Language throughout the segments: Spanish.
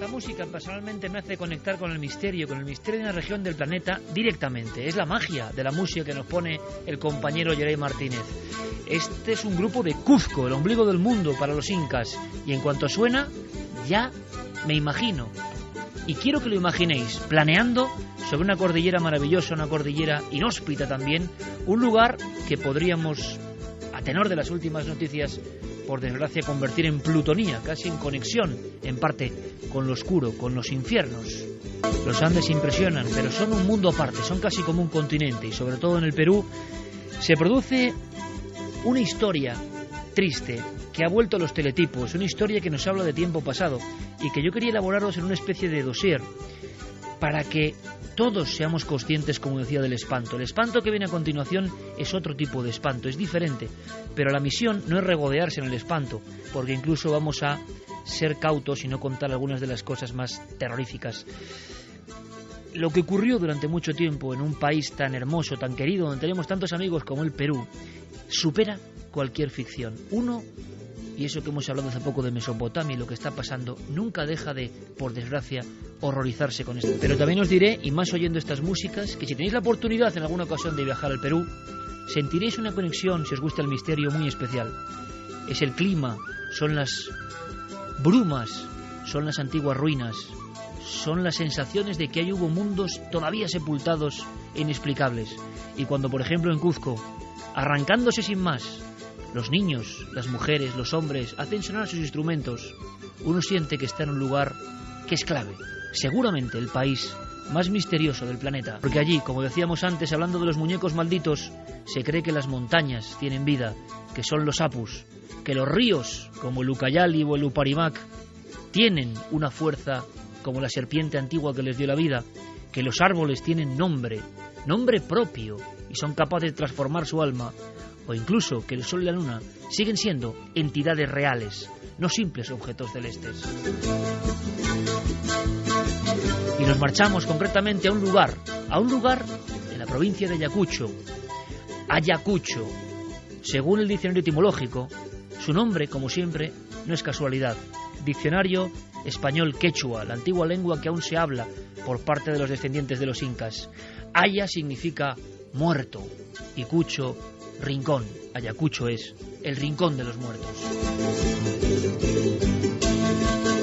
Esta música personalmente me hace conectar con el misterio de una región del planeta directamente. Es la magia de la música que nos pone el compañero Yerey Martínez. Este es un grupo de Cuzco, el ombligo del mundo para los incas. Y en cuanto suena, ya me imagino. Y quiero que lo imaginéis, planeando sobre una cordillera maravillosa, una cordillera inhóspita también, un lugar que podríamos, a tenor de las últimas noticias, por desgracia convertir en plutonía, casi en conexión, en parte, con lo oscuro, con los infiernos. Los Andes impresionan, pero son un mundo aparte, son casi como un continente, y sobre todo en el Perú se produce una historia triste que ha vuelto a los teletipos, una historia que nos habla de tiempo pasado y que yo quería elaboraros en una especie de dossier para que todos seamos conscientes, como decía, del espanto. El espanto que viene a continuación es otro tipo de espanto, es diferente, pero la misión no es regodearse en el espanto, porque incluso vamos a ser cautos y no contar algunas de las cosas más terroríficas. Lo que ocurrió durante mucho tiempo en un país tan hermoso, tan querido, donde tenemos tantos amigos como el Perú, supera cualquier ficción. Y eso que hemos hablado hace poco de Mesopotamia y lo que está pasando, nunca deja de, por desgracia, horrorizarse con esto. Pero también os diré, y más oyendo estas músicas, que si tenéis la oportunidad en alguna ocasión de viajar al Perú, sentiréis una conexión, si os gusta el misterio, muy especial. Es el clima, son las brumas, son las antiguas ruinas, son las sensaciones de que ahí hubo mundos todavía sepultados e inexplicables. Y cuando, por ejemplo, en Cuzco, arrancándose sin más, los niños, las mujeres, los hombres hacen sonar sus instrumentos, uno siente que está en un lugar que es clave, seguramente el país más misterioso del planeta, porque allí, como decíamos antes, hablando de los muñecos malditos, se cree que las montañas tienen vida, que son los apus, que los ríos, como el Ucayali o el Uparimac, tienen una fuerza como la serpiente antigua que les dio la vida, que los árboles tienen nombre propio, y son capaces de transformar su alma, o incluso que el sol y la luna siguen siendo entidades reales, no simples objetos celestes. Y nos marchamos concretamente a un lugar en la provincia de Ayacucho. Ayacucho, según el diccionario etimológico, su nombre, como siempre, no es casualidad. Diccionario español quechua, la antigua lengua que aún se habla por parte de los descendientes de los incas. Aya significa muerto y cucho, rincón. Ayacucho es el rincón de los muertos.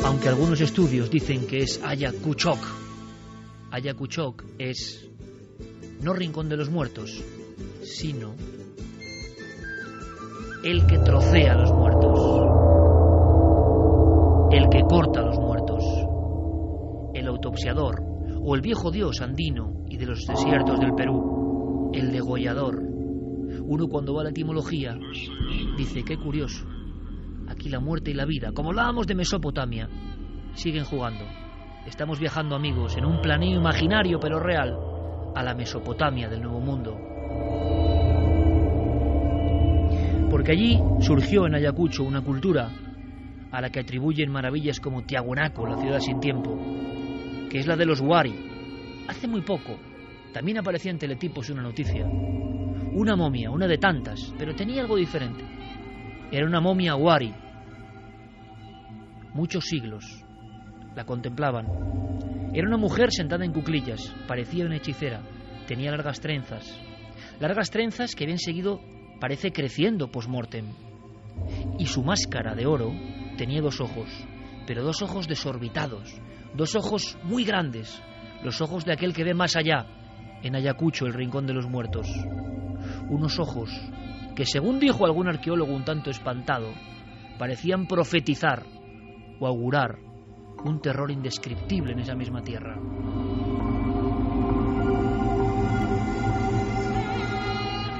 Aunque algunos estudios dicen que es Ayacuchoc. Ayacuchoc es no rincón de los muertos, sino el que trocea a los muertos, el que corta a los muertos, el autopsiador o el viejo dios andino y de los desiertos del Perú, el degollador. Uno, cuando va a la etimología, dice: qué curioso, aquí la muerte y la vida, como hablábamos de Mesopotamia, siguen jugando. Estamos viajando, amigos, en un planeo imaginario pero real a la Mesopotamia del Nuevo Mundo. Porque allí surgió en Ayacucho una cultura a la que atribuyen maravillas como Tiahuanaco, la ciudad sin tiempo, que es la de los Wari. Hace muy poco también aparecía en teletipos una noticia. Una momia, una de tantas, pero tenía algo diferente. Era una momia Wari. Muchos siglos la contemplaban. Era una mujer sentada en cuclillas, parecía una hechicera, tenía largas trenzas que habían seguido, parece, creciendo post-mortem. Y su máscara de oro tenía dos ojos, pero dos ojos desorbitados, dos ojos muy grandes, los ojos de aquel que ve más allá, en Ayacucho, el rincón de los muertos. Unos ojos que, según dijo algún arqueólogo un tanto espantado, parecían profetizar o augurar un terror indescriptible en esa misma tierra.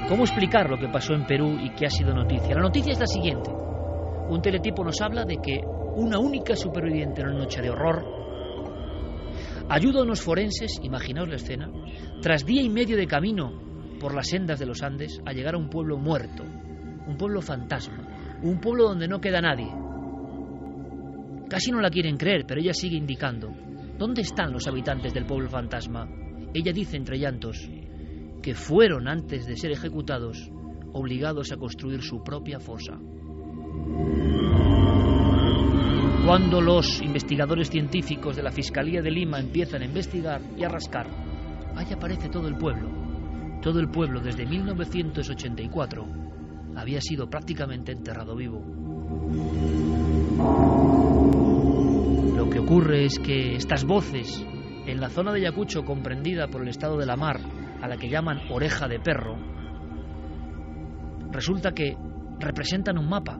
¿Cómo explicar lo que pasó en Perú y que ha sido noticia? La noticia es la siguiente. Un teletipo nos habla de que una única superviviente en una noche de horror ayuda a unos forenses, imaginaos la escena, tras día y medio de camino por las sendas de los Andes, a llegar a un pueblo muerto, un pueblo fantasma, un pueblo donde no queda nadie. Casi no la quieren creer, pero ella sigue indicando: ¿dónde están los habitantes del pueblo fantasma? Ella dice entre llantos que fueron, antes de ser ejecutados, obligados a construir su propia fosa. cuando los investigadores científicos de la Fiscalía de Lima empiezan a investigar y a rascar, ahí aparece todo el pueblo. Todo el pueblo desde 1984 había sido prácticamente enterrado vivo. Lo que ocurre es que estas voces, en la zona de Ayacucho comprendida por el estado de la Mar, a la que llaman Oreja de Perro, resulta que representan un mapa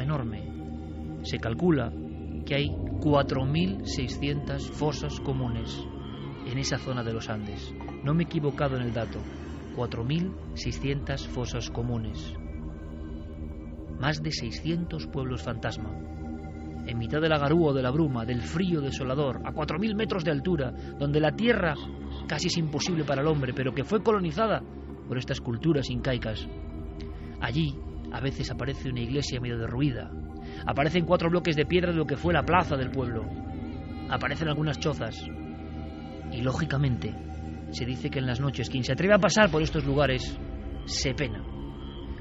enorme. Se calcula que hay 4.600 fosas comunes en esa zona de los Andes. No me he equivocado en el dato. 4.600 fosas comunes. Más de 600 pueblos fantasma. En mitad de la garúa o de la bruma, del frío desolador, a 4.000 metros de altura, donde la tierra casi es imposible para el hombre, pero que fue colonizada por estas culturas incaicas. Allí a veces aparece una iglesia medio derruida. Aparecen 4 bloques de piedra de lo que fue la plaza del pueblo. Aparecen algunas chozas. Y lógicamente se dice que en las noches quien se atreve a pasar por estos lugares se pena.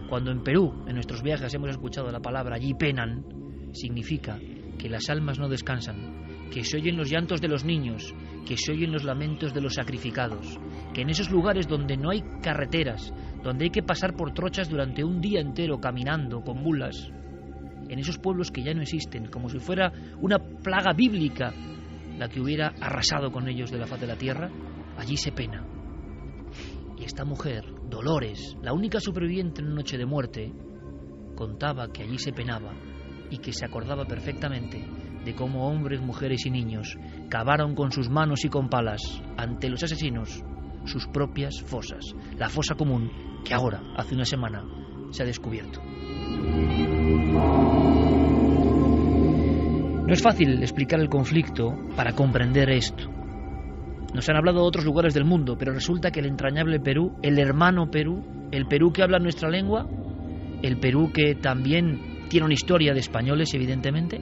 Cuando en Perú, en nuestros viajes, hemos escuchado la palabra allí penan, significa que las almas no descansan, que se oyen los llantos de los niños, que se oyen los lamentos de los sacrificados, que en esos lugares donde no hay carreteras, donde hay que pasar por trochas durante un día entero caminando con mulas, en esos pueblos que ya no existen, como si fuera una plaga bíblica la que hubiera arrasado con ellos de la faz de la tierra, allí se pena. Y esta mujer, Dolores, la única superviviente en una noche de muerte, contaba que allí se penaba y que se acordaba perfectamente de cómo hombres, mujeres y niños cavaron con sus manos y con palas ante los asesinos sus propias fosas, la fosa común que ahora, hace una semana, se ha descubierto. No es fácil explicar el conflicto para comprender esto. Nos han hablado de otros lugares del mundo, pero resulta que el entrañable Perú, el hermano Perú, el Perú que habla nuestra lengua, el Perú que también tiene una historia de españoles, evidentemente,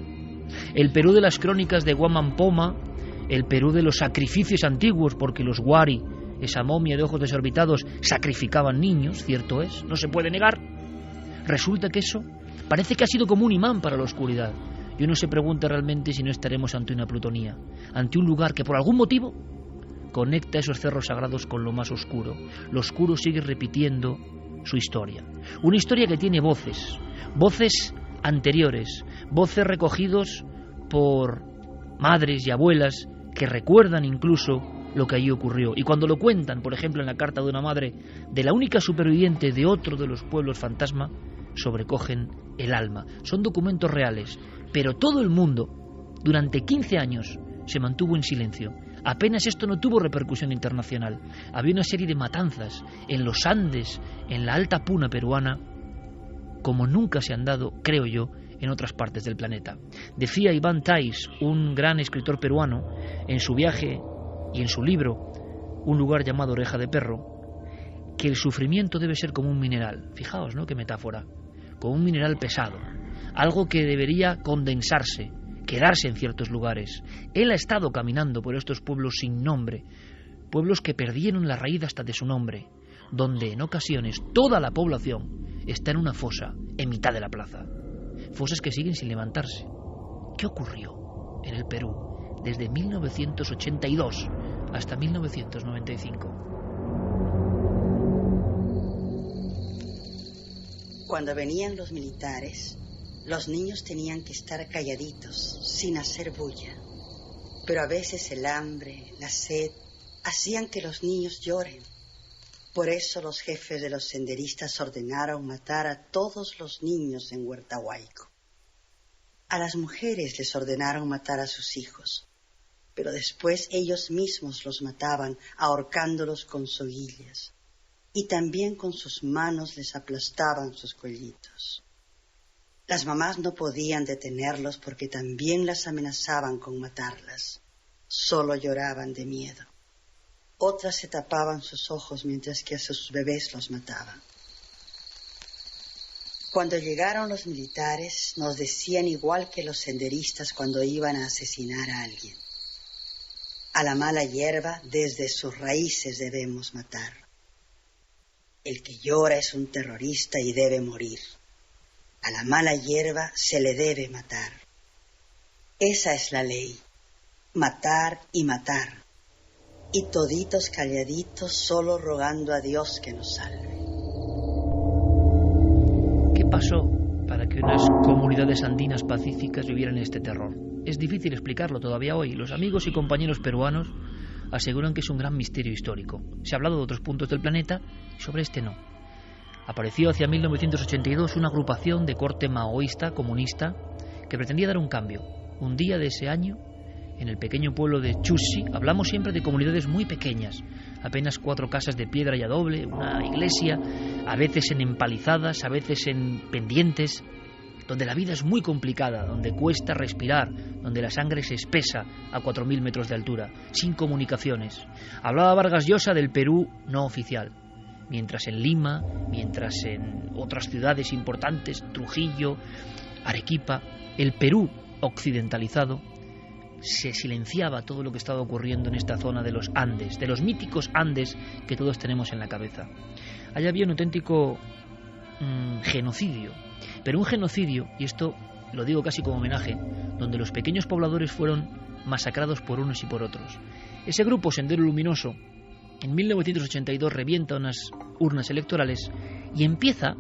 el Perú de las crónicas de Guamampoma, el Perú de los sacrificios antiguos, porque los Wari, esa momia de ojos desorbitados, sacrificaban niños, cierto es, no se puede negar. Resulta que eso parece que ha sido como un imán para la oscuridad. Y uno se pregunta realmente si no estaremos ante una plutonía, ante un lugar que por algún motivo conecta esos cerros sagrados con lo más oscuro. Lo oscuro sigue repitiendo su historia. Una historia que tiene voces anteriores, voces recogidos por madres y abuelas que recuerdan incluso lo que allí ocurrió. Y cuando lo cuentan, por ejemplo, en la carta de una madre de la única superviviente de otro de los pueblos fantasma, sobrecogen el alma. Son documentos reales, pero todo el mundo, durante 15 años, se mantuvo en silencio. Apenas esto no tuvo repercusión internacional. Había una serie de matanzas en los Andes, en la alta puna peruana, como nunca se han dado, creo yo, en otras partes del planeta. Decía Iván Tais, un gran escritor peruano, en su viaje y en su libro, Un lugar llamado Oreja de Perro, que el sufrimiento debe ser como un mineral. Fijaos, ¿no? Qué metáfora. Como un mineral pesado. Algo que debería condensarse, quedarse en ciertos lugares. Él ha estado caminando por estos pueblos sin nombre, pueblos que perdieron la raíz hasta de su nombre, donde en ocasiones toda la población está en una fosa en mitad de la plaza. Fosas que siguen sin levantarse. ¿Qué ocurrió en el Perú desde 1982 hasta 1995? Cuando venían los militares, los niños tenían que estar calladitos, sin hacer bulla. Pero a veces el hambre, la sed, hacían que los niños lloren. Por eso los jefes de los senderistas ordenaron matar a todos los niños en Huertahuayco. A las mujeres les ordenaron matar a sus hijos, pero después ellos mismos los mataban ahorcándolos con soguillas, y también con sus manos les aplastaban sus cuellitos. Las mamás no podían detenerlos porque también las amenazaban con matarlas. Solo lloraban de miedo. Otras se tapaban sus ojos mientras que a sus bebés los mataban. Cuando llegaron los militares, nos decían igual que los senderistas cuando iban a asesinar a alguien. A la mala hierba desde sus raíces debemos matar. El que llora es un terrorista y debe morir. A la mala hierba se le debe matar. Esa es la ley. Matar y matar. Y toditos calladitos, solo rogando a Dios que nos salve. ¿Qué pasó para que unas comunidades andinas pacíficas vivieran este terror? Es difícil explicarlo todavía hoy. Los amigos y compañeros peruanos aseguran que es un gran misterio histórico. Se ha hablado de otros puntos del planeta y sobre este no. Apareció hacia 1982 una agrupación de corte maoísta, comunista, que pretendía dar un cambio. Un día de ese año, en el pequeño pueblo de Chushi, hablamos siempre de comunidades muy pequeñas, apenas 4 casas de piedra y adobe, una iglesia, a veces en empalizadas, a veces en pendientes, donde la vida es muy complicada, donde cuesta respirar, donde la sangre se espesa a 4.000 metros de altura, sin comunicaciones. Hablaba Vargas Llosa del Perú no oficial, mientras en Lima, mientras en otras ciudades importantes, Trujillo, Arequipa, el Perú occidentalizado, se silenciaba todo lo que estaba ocurriendo en esta zona de los Andes, de los míticos Andes que todos tenemos en la cabeza. Allá había un auténtico genocidio, pero un genocidio, y esto lo digo casi como homenaje, donde los pequeños pobladores fueron masacrados por unos y por otros. Ese grupo Sendero Luminoso en 1982 revienta unas urnas electorales y empieza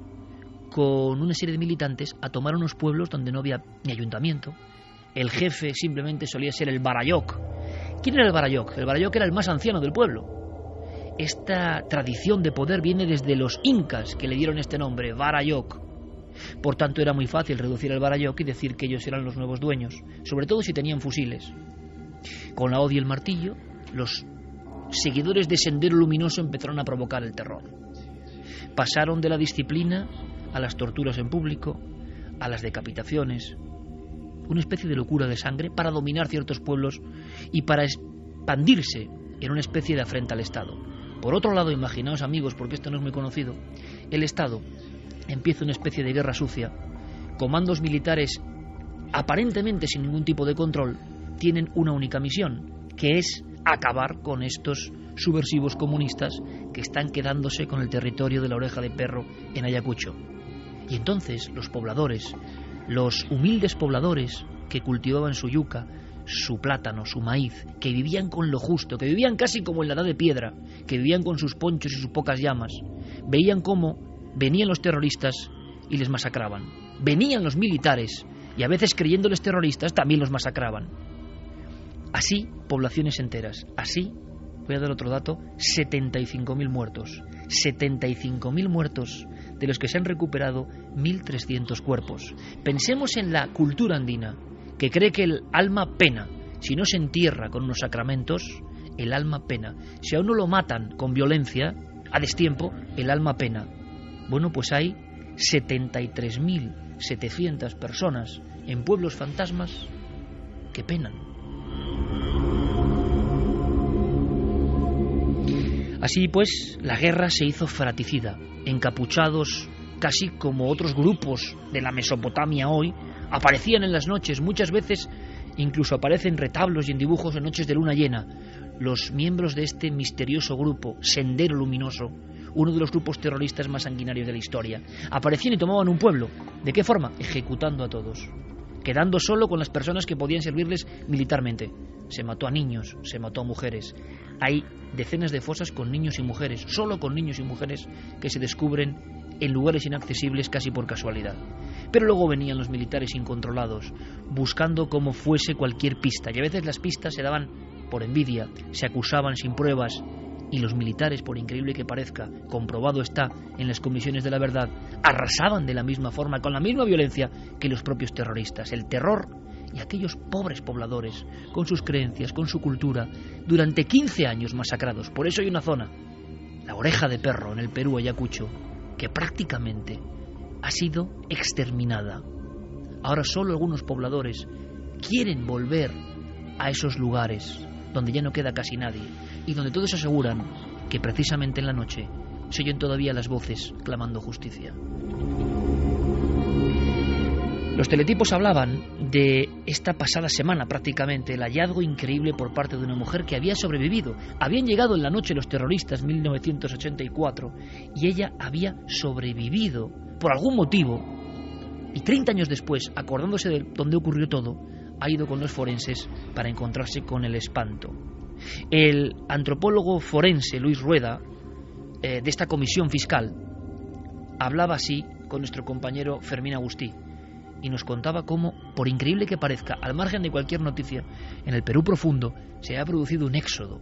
con una serie de militantes a tomar unos pueblos donde no había ni ayuntamiento. El jefe simplemente solía ser el Barayoc. ¿Quién era el Barayoc? El Barayoc era el más anciano del pueblo. Esta tradición de poder viene desde los incas, que le dieron este nombre, Barayoc. Por tanto, era muy fácil reducir al Barayoc y decir que ellos eran los nuevos dueños, sobre todo si tenían fusiles. Con la hoz y el martillo, los seguidores de Sendero Luminoso empezaron a provocar el terror. Pasaron de la disciplina a las torturas en público, a las decapitaciones, una especie de locura de sangre para dominar ciertos pueblos y para expandirse en una especie de afrenta al Estado. Por otro lado, imaginaos amigos, porque esto no es muy conocido, el Estado empieza una especie de guerra sucia, comandos militares aparentemente sin ningún tipo de control, tienen una única misión, que es acabar con estos subversivos comunistas que están quedándose con el territorio de la Oreja de Perro en Ayacucho. Y entonces los pobladores, los humildes pobladores que cultivaban su yuca, su plátano, su maíz, que vivían con lo justo, que vivían casi como en la edad de piedra, que vivían con sus ponchos y sus pocas llamas, veían cómo venían los terroristas y les masacraban. Venían los militares y a veces creyéndoles terroristas también los masacraban. Así, poblaciones enteras. Así, voy a dar otro dato, 75.000 muertos. 75.000 muertos, de los que se han recuperado 1.300 cuerpos. Pensemos en la cultura andina, que cree que el alma pena. Si no se entierra con unos sacramentos, el alma pena. Si a uno lo matan con violencia, a destiempo, el alma pena. Bueno, pues hay 73.700 personas en pueblos fantasmas que penan. Así pues, la guerra se hizo fratricida, encapuchados, casi como otros grupos de la Mesopotamia hoy, aparecían en las noches, muchas veces incluso aparecen retablos y en dibujos en noches de luna llena. Los miembros de este misterioso grupo, Sendero Luminoso, uno de los grupos terroristas más sanguinarios de la historia, aparecían y tomaban un pueblo. ¿De qué forma? Ejecutando a todos, quedando solo con las personas que podían servirles militarmente. Se mató a niños, se mató a mujeres. Hay decenas de fosas con niños y mujeres, solo con niños y mujeres, que se descubren en lugares inaccesibles casi por casualidad. Pero luego venían los militares incontrolados, buscando como fuese cualquier pista, y a veces las pistas se daban por envidia, se acusaban sin pruebas, y los militares, por increíble que parezca, comprobado está en las comisiones de la verdad, arrasaban de la misma forma, con la misma violencia que los propios terroristas. El terror y aquellos pobres pobladores, con sus creencias, con su cultura, durante 15 años masacrados. Por eso hay una zona, la Oreja de Perro, en el Perú, Ayacucho, que prácticamente ha sido exterminada. Ahora solo algunos pobladores quieren volver a esos lugares donde ya no queda casi nadie y donde todos aseguran que precisamente en la noche se oyen todavía las voces clamando justicia. Los teletipos hablaban de esta pasada semana prácticamente, el hallazgo increíble por parte de una mujer que había sobrevivido. Habían llegado en la noche los terroristas en 1984 y ella había sobrevivido por algún motivo. Y 30 años después, acordándose de dónde ocurrió todo, ha ido con los forenses para encontrarse con el espanto. El antropólogo forense Luis Rueda, de esta comisión fiscal, hablaba así con nuestro compañero Fermín Agustí y nos contaba cómo, por increíble que parezca, al margen de cualquier noticia, en el Perú profundo se ha producido un éxodo.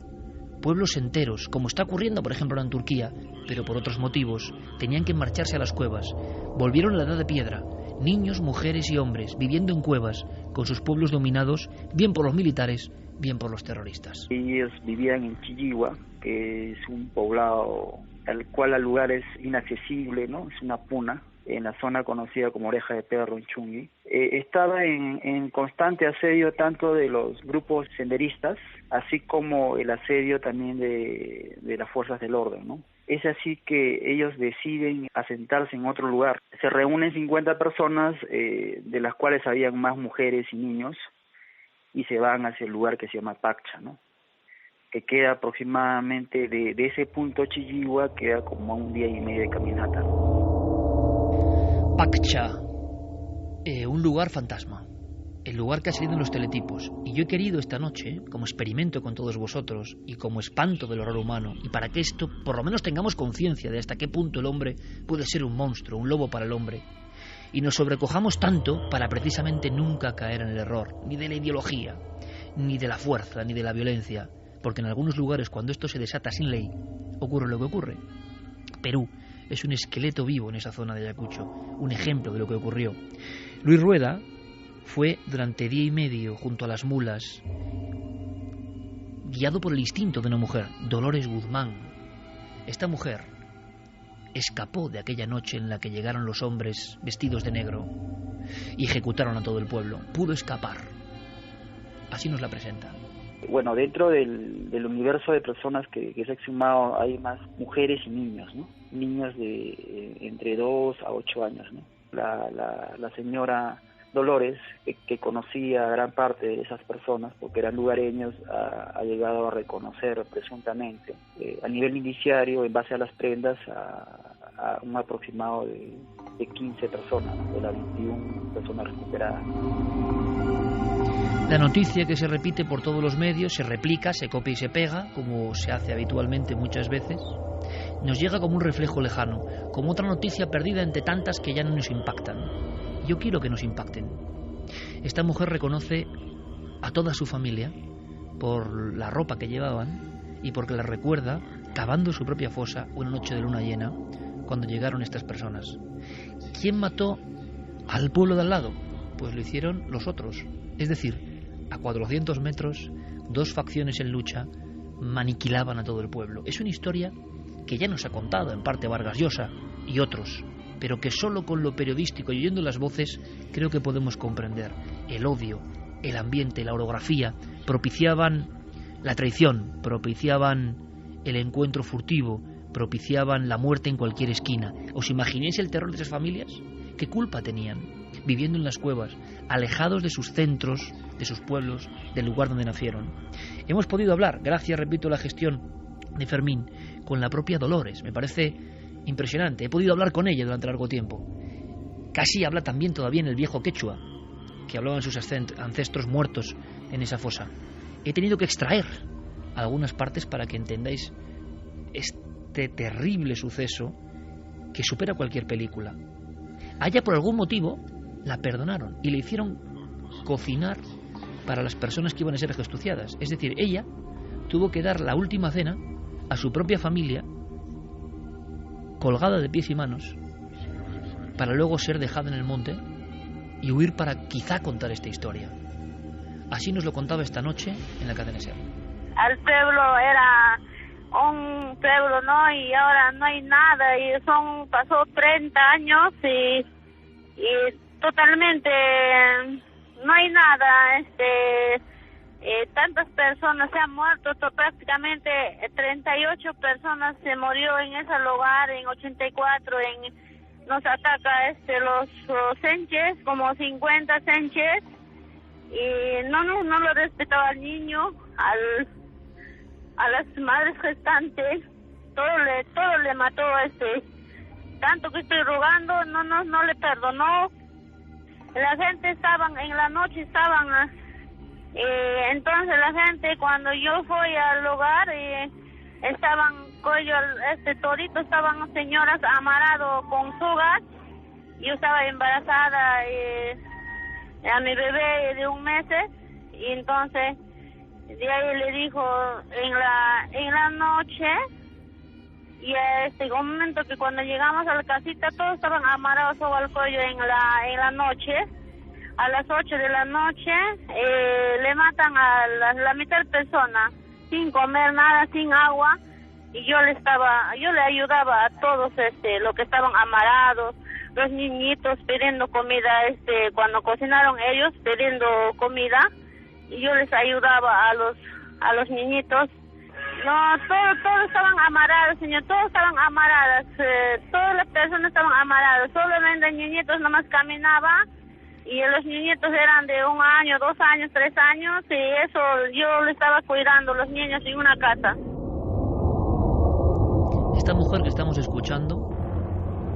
Pueblos enteros, como está ocurriendo por ejemplo en Turquía, pero por otros motivos, tenían que marcharse a las cuevas. Volvieron a la edad de piedra, niños, mujeres y hombres viviendo en cuevas, con sus pueblos dominados bien por los militares, bien por los terroristas. Ellos vivían en Chilligua, que es un poblado al cual el lugar es inaccesible, ¿no? Es una puna, en la zona conocida como Oreja de Perro, en Chungui. Estaba en constante asedio tanto de los grupos senderistas, así como el asedio también de las fuerzas del orden, ¿no? Es así que ellos deciden asentarse en otro lugar. Se reúnen 50 personas, de las cuales habían más mujeres y niños, y se van hacia el lugar que se llama Paccha, ¿no? Que queda aproximadamente de ese punto Chilligua, queda como a 1 día y medio de caminata, ¿no? Paccha, un lugar fantasma, el lugar que ha salido en los teletipos. Y yo he querido esta noche, como experimento con todos vosotros y como espanto del horror humano, y para que esto por lo menos tengamos conciencia de hasta qué punto el hombre puede ser un monstruo, un lobo para el hombre, y nos sobrecojamos tanto para precisamente nunca caer en el error, ni de la ideología, ni de la fuerza, ni de la violencia, porque en algunos lugares cuando esto se desata sin ley, ocurre lo que ocurre. Perú es un esqueleto vivo en esa zona de Ayacucho, un ejemplo de lo que ocurrió. Luis Rueda fue durante 1 día y medio junto a las mulas, guiado por el instinto de una mujer, Dolores Guzmán. Esta mujer escapó de aquella noche en la que llegaron los hombres vestidos de negro y ejecutaron a todo el pueblo. Pudo escapar. Así nos la presenta. Bueno, dentro del universo de personas que se ha exhumado hay más mujeres y niños, ¿no? Niños de entre 2 a 8 años, ¿no? La señora Dolores, que conocía a gran parte de esas personas porque eran lugareños, ha llegado a reconocer presuntamente a nivel indiciario, en base a las prendas, a un aproximado de 15 personas, ¿no? De las 21 personas recuperadas. La noticia, que se repite por todos los medios, se replica, se copia y se pega, como se hace habitualmente muchas veces, nos llega como un reflejo lejano, como otra noticia perdida entre tantas que ya no nos impactan. Yo quiero que nos impacten. Esta mujer reconoce a toda su familia por la ropa que llevaban y porque la recuerda cavando su propia fosa una noche de luna llena cuando llegaron estas personas. ¿Quién mató al pueblo de al lado? Pues lo hicieron los otros, es decir, a 400 metros, 2 facciones en lucha maniquilaban a todo el pueblo. Es una historia que ya nos ha contado en parte Vargas Llosa y otros, pero que solo con lo periodístico y oyendo las voces creo que podemos comprender. El odio, el ambiente, la orografía propiciaban la traición, propiciaban el encuentro furtivo, propiciaban la muerte en cualquier esquina. ¿Os imagináis el terror de esas familias? ¿Qué culpa tenían? Viviendo en las cuevas, alejados de sus centros, de sus pueblos, del lugar donde nacieron. Hemos podido hablar, gracias, repito, a la gestión de Fermín, con la propia Dolores. Me parece impresionante. He podido hablar con ella durante largo tiempo. Casi habla también todavía en el viejo quechua, que hablaban sus ancestros muertos en esa fosa. He tenido que extraer algunas partes para que entendáis este terrible suceso que supera cualquier película. A ella, por algún motivo, la perdonaron y le hicieron cocinar para las personas que iban a ser ajusticiadas. Es decir, ella tuvo que dar la última cena a su propia familia, colgada de pies y manos, para luego ser dejada en el monte y huir para quizá contar esta historia. Así nos lo contaba esta noche en la cadena SER. El pueblo era un pueblo, ¿no? Y ahora no hay nada, y pasó 30 años y totalmente no hay nada. Tantas personas se han muerto, prácticamente 38 personas se murió en ese lugar en 84. Nos ataca los senches, como 50 senches, y no lo respetaba al niño, a las madres gestantes, todo le mató. Tanto que estoy rogando, no le perdonó. La gente en la noche estaban Entonces la gente, cuando yo fui al lugar, estaban todito estaban señoras amarrados con sogas. Yo estaba embarazada a mi bebé de 1 mes, y entonces de ahí le dijo en la noche, y un momento que cuando llegamos a la casita todos estaban amarrados sobre el cuello en la noche. A las 8 de la noche le matan a la mitad de personas sin comer nada, sin agua, y yo le ayudaba a todos los que estaban amarrados, los niñitos pidiendo comida, cuando cocinaron ellos pidiendo comida, y yo les ayudaba a los niñitos. No, todos estaban amarrados, señor, todos estaban amarradas, todas las personas estaban amarradas, solamente niñitos nomás caminaban, y los niñitos eran de 1 año, 2 años, 3 años, y eso yo le estaba cuidando los niños en una casa. Esta mujer que estamos escuchando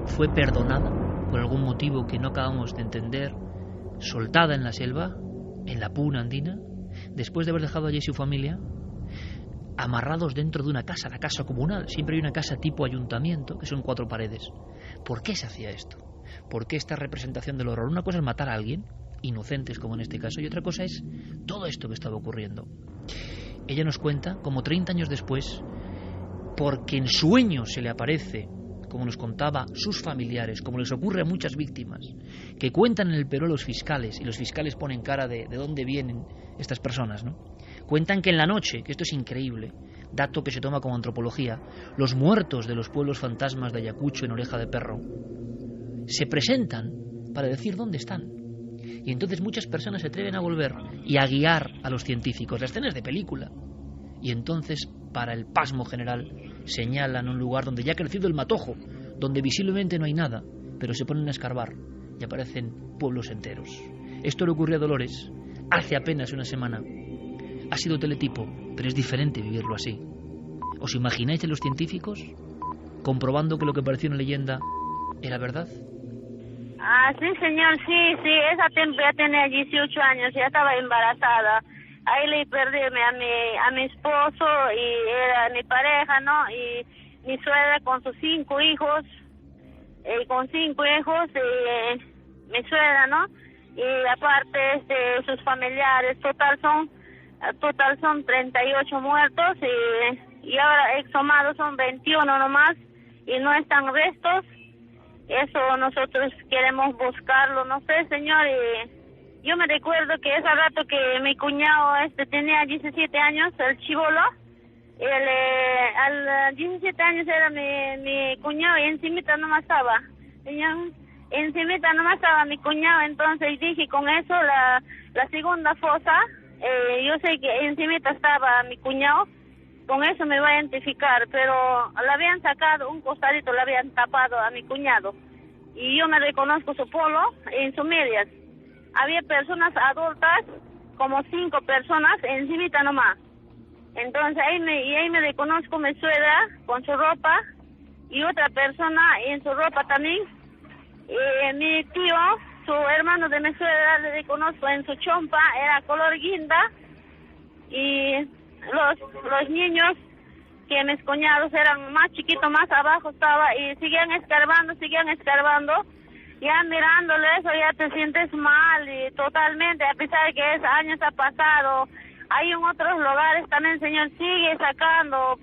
fue perdonada por algún motivo que no acabamos de entender, soltada en la selva, en la puna andina, después de haber dejado allí su familia, amarrados dentro de una casa, la casa comunal. Siempre hay una casa tipo ayuntamiento, que son 4 paredes. ¿Por qué se hacía esto? ¿Por qué esta representación del horror? Una cosa es matar a alguien, inocentes como en este caso, y otra cosa es todo esto que estaba ocurriendo. Ella nos cuenta, como 30 años después, porque en sueños se le aparece, como nos contaba sus familiares, como les ocurre a muchas víctimas, que cuentan en el Perú a los fiscales, y los fiscales ponen cara de dónde vienen estas personas, ¿no? Cuentan que en la noche, que esto es increíble, dato que se toma como antropología, los muertos de los pueblos fantasmas de Ayacucho en Oreja de Perro se presentan para decir dónde están. Y entonces muchas personas se atreven a volver y a guiar a los científicos. La escena es de película. Y entonces, para el pasmo general, señalan un lugar donde ya ha crecido el matojo, donde visiblemente no hay nada, pero se ponen a escarbar y aparecen pueblos enteros. Esto le ocurrió a Dolores hace apenas una semana. Ha sido teletipo, pero es diferente vivirlo así. ¿Os imagináis a los científicos comprobando que lo que parecía una leyenda era verdad? Ah, sí, señor, sí, esa tiempo ya tenía 18 años, ya estaba embarazada. Ahí le perdí a mi esposo, y era mi pareja, ¿no? Y mi suegra con sus 5 hijos, mi suegra, ¿no? Y aparte sus familiares, total son 38 muertos, y ahora exhumados son 21 nomás, y no están restos. Eso nosotros queremos buscarlo, no sé, señor. Y yo me recuerdo que ese rato que mi cuñado tenía 17 años, el chibolo, al 17 años era mi cuñado, y encimita nomás estaba, señor, encimita nomás estaba mi cuñado. Entonces dije, con eso la segunda fosa, yo sé que encimita estaba mi cuñado, con eso me va a identificar, pero le habían sacado un costadito, le habían tapado a mi cuñado, y yo me reconozco su polo en sus medias. Había personas adultas, como 5 personas, encimita nomás. Entonces ahí me reconozco mi suegra con su ropa, y otra persona en su ropa también. Mi tío, su hermano de mi suegra, le reconozco en su chompa, era color guinda, y los niños, que mis cuñados eran más chiquitos, más abajo estaba, y seguían escarbando, ya mirándole eso ya te sientes mal, y totalmente, a pesar de que años ha pasado. Hay en otros lugares también, señor, sigue sacando,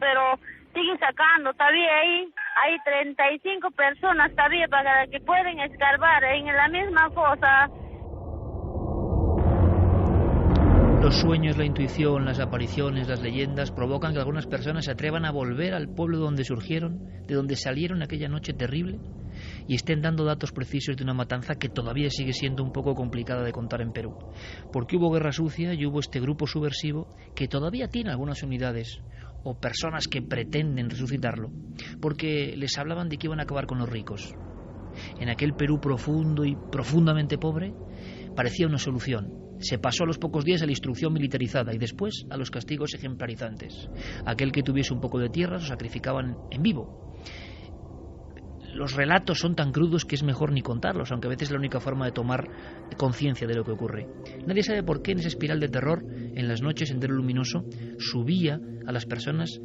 todavía hay 35 personas todavía para que pueden escarbar en la misma fosa. Los sueños, la intuición, las apariciones, las leyendas provocan que algunas personas se atrevan a volver al pueblo donde surgieron, de donde salieron aquella noche terrible, y estén dando datos precisos de una matanza que todavía sigue siendo un poco complicada de contar en Perú. Porque hubo guerra sucia y hubo este grupo subversivo que todavía tiene algunas unidades o personas que pretenden resucitarlo, porque les hablaban de que iban a acabar con los ricos. En aquel Perú profundo y profundamente pobre parecía una solución. Se pasó a los pocos días a la instrucción militarizada y después a los castigos ejemplarizantes. Aquel que tuviese un poco de tierra lo sacrificaban en vivo. los relatos son tan crudos que es mejor ni contarlos, aunque a veces es la única forma de tomar conciencia de lo que ocurre. Nadie sabe por qué en esa espiral de terror, en las noches, Sendero Luminoso, subía a las personas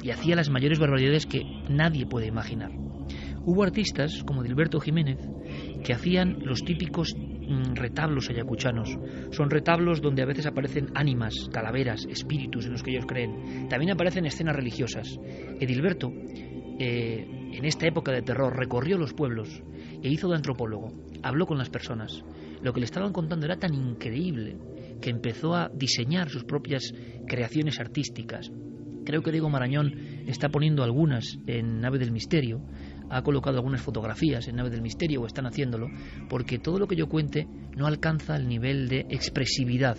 y hacía las mayores barbaridades que nadie puede imaginar. Hubo artistas como Dilberto Jiménez que hacían los típicos retablos ayacuchanos. Son retablos donde a veces aparecen ánimas, calaveras, espíritus en los que ellos creen. También aparecen escenas religiosas. Edilberto, en esta época de terror, recorrió los pueblos e hizo de antropólogo. Habló con las personas. Lo que le estaban contando era tan increíble que empezó a diseñar sus propias creaciones artísticas. Creo que Diego Marañón está poniendo algunas en Nave del Misterio, ha colocado algunas fotografías en Nave del Misterio o están haciéndolo, porque todo lo que yo cuente no alcanza el nivel de expresividad.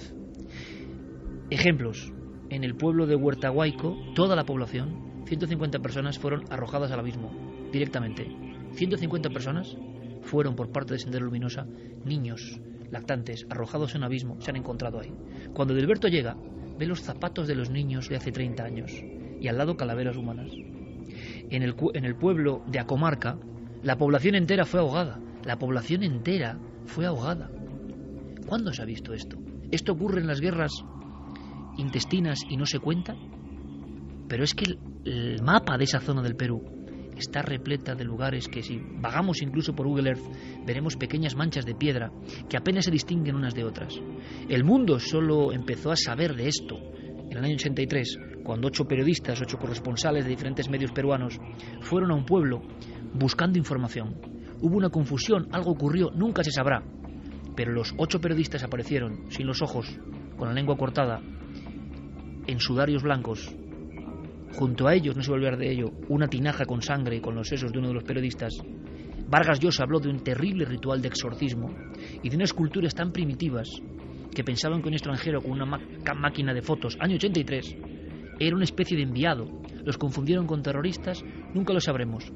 Ejemplos: en el pueblo de Huertahuayco, toda la población, 150 personas fueron arrojadas al abismo, directamente. 150 personas fueron por parte de Sendero Luminosa, niños, lactantes, arrojados en un abismo, se han encontrado ahí. Cuando Dilberto llega, ve los zapatos de los niños de hace 30 años y al lado calaveras humanas. En el pueblo de Acomarca, la población entera fue ahogada. La población entera fue ahogada. ¿Cuándo se ha visto esto? ¿Esto ocurre en las guerras intestinas y no se cuenta? Pero es que el mapa de esa zona del Perú está repleta de lugares que, si vagamos incluso por Google Earth, veremos pequeñas manchas de piedra que apenas se distinguen unas de otras. El mundo solo empezó a saber de esto en el año 83, cuando 8 periodistas, 8 corresponsales de diferentes medios peruanos fueron a un pueblo buscando información. Hubo una confusión, algo ocurrió, nunca se sabrá, pero los 8 periodistas aparecieron sin los ojos, con la lengua cortada, en sudarios blancos. Junto a ellos, no se va a olvidar de ello, una tinaja con sangre y con los sesos de uno de los periodistas. Vargas Llosa habló de un terrible ritual de exorcismo y de unas culturas tan primitivas que pensaban que un extranjero con una máquina de fotos, año 83, era una especie de enviado. Los confundieron con terroristas, nunca lo sabremos.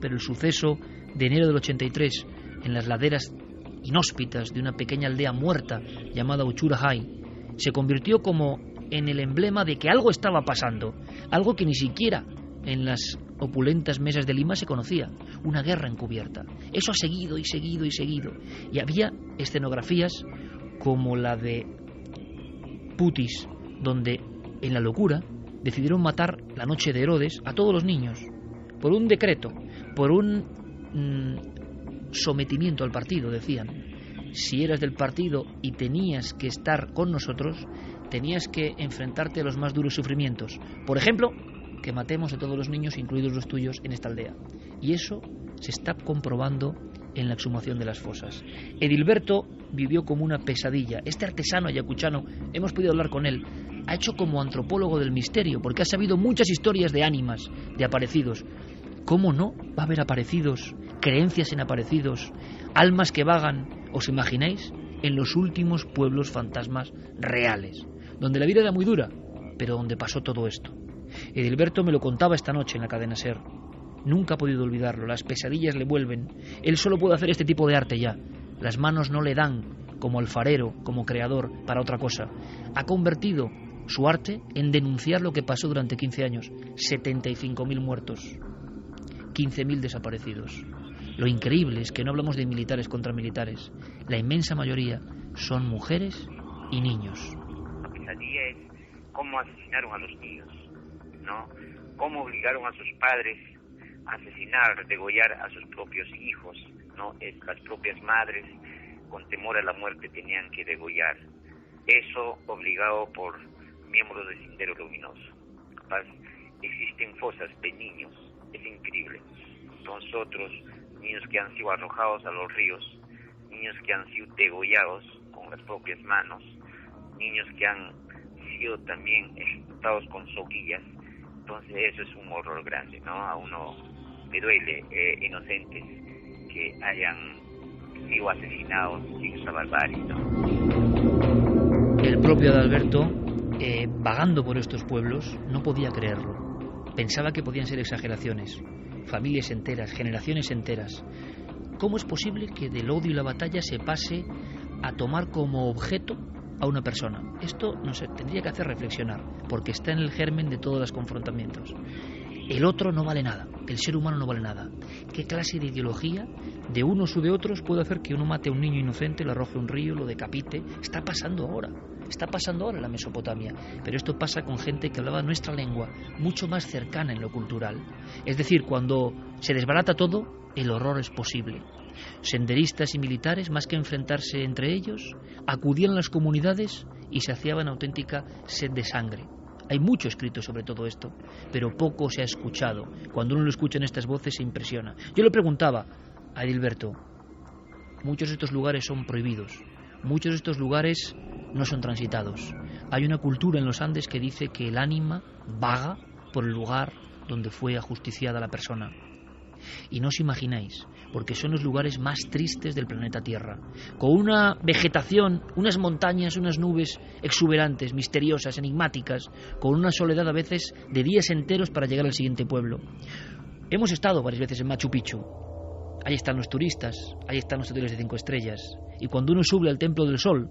Pero el suceso de enero del 83, en las laderas inhóspitas de una pequeña aldea muerta llamada Uchurajay, se convirtió como en el emblema de que algo estaba pasando, algo que ni siquiera en las opulentas mesas de Lima se conocía, una guerra encubierta. Eso ha seguido y seguido y seguido. Y había escenografías como la de Putis, donde en la locura decidieron matar la noche de Herodes a todos los niños, por un decreto, por un sometimiento al partido, decían. Si eras del partido y tenías que estar con nosotros, tenías que enfrentarte a los más duros sufrimientos. Por ejemplo, que matemos a todos los niños, incluidos los tuyos, en esta aldea. Y eso se está comprobando en la exhumación de las fosas. Edilberto vivió como una pesadilla. Este artesano ayacuchano, hemos podido hablar con él, ha hecho como antropólogo del misterio, porque ha sabido muchas historias de ánimas, de aparecidos. ¿Cómo no va a haber aparecidos, creencias en aparecidos, almas que vagan, os imagináis, en los últimos pueblos fantasmas reales, donde la vida era muy dura, pero donde pasó todo esto? Edilberto me lo contaba esta noche en la cadena SER. Nunca ha podido olvidarlo, las pesadillas le vuelven. Él solo puede hacer este tipo de arte ya. Las manos no le dan, como alfarero, como creador, para otra cosa. Ha convertido su arte en denunciar lo que pasó durante 15 años. 75.000 muertos, 15.000 desaparecidos. Lo increíble es que no hablamos de militares contra militares. La inmensa mayoría son mujeres y niños. La pesadilla es cómo asesinaron a los niños, ¿no? Cómo obligaron a sus padres a asesinar, degollar a sus propios hijos, ¿no? Las propias madres, con temor a la muerte, tenían que degollar. Eso obligado por miembros del Sendero Luminoso. Capaz, existen fosas de niños, es increíble. Nosotros, niños que han sido arrojados a los ríos, niños que han sido degollados con las propias manos, niños que han sido también ejecutados con soguillas. Entonces eso es un horror grande, ¿no? A uno le duele, inocentes que hayan sido asesinados sin esa barbarie, ¿no? El propio Adalberto, vagando por estos pueblos, no podía creerlo. Pensaba que podían ser exageraciones. Familias enteras, generaciones enteras. ¿Cómo es posible que del odio y la batalla se pase a tomar como objeto a una persona? Esto nos tendría que hacer reflexionar, porque está en el germen de todos los confrontamientos. el otro no vale nada, el ser humano no vale nada. ¿Qué clase de ideología de unos u de otros puede hacer que uno mate a un niño inocente, lo arroje a un río, lo decapite? Está pasando ahora en la Mesopotamia, pero esto pasa con gente que hablaba nuestra lengua, mucho más cercana en lo cultural. Es decir, cuando se desbarata todo, el horror es posible. Senderistas y militares, más que enfrentarse entre ellos, acudían a las comunidades y saciaban auténtica sed de sangre. Hay mucho escrito sobre todo esto, pero poco se ha escuchado. Cuando uno lo escucha en estas voces se impresiona. Yo le preguntaba a Edilberto, muchos de estos lugares son prohibidos, muchos de estos lugares no son transitados. Hay una cultura en los Andes que dice que el ánima vaga por el lugar donde fue ajusticiada la persona. Y no os imagináis, porque son los lugares más tristes del planeta Tierra, con una vegetación, unas montañas, unas nubes exuberantes, misteriosas, enigmáticas, con una soledad a veces de días enteros para llegar al siguiente pueblo. Hemos estado varias veces en Machu Picchu. Ahí están los turistas, ahí están los hoteles de 5 estrellas, y cuando uno sube al Templo del Sol,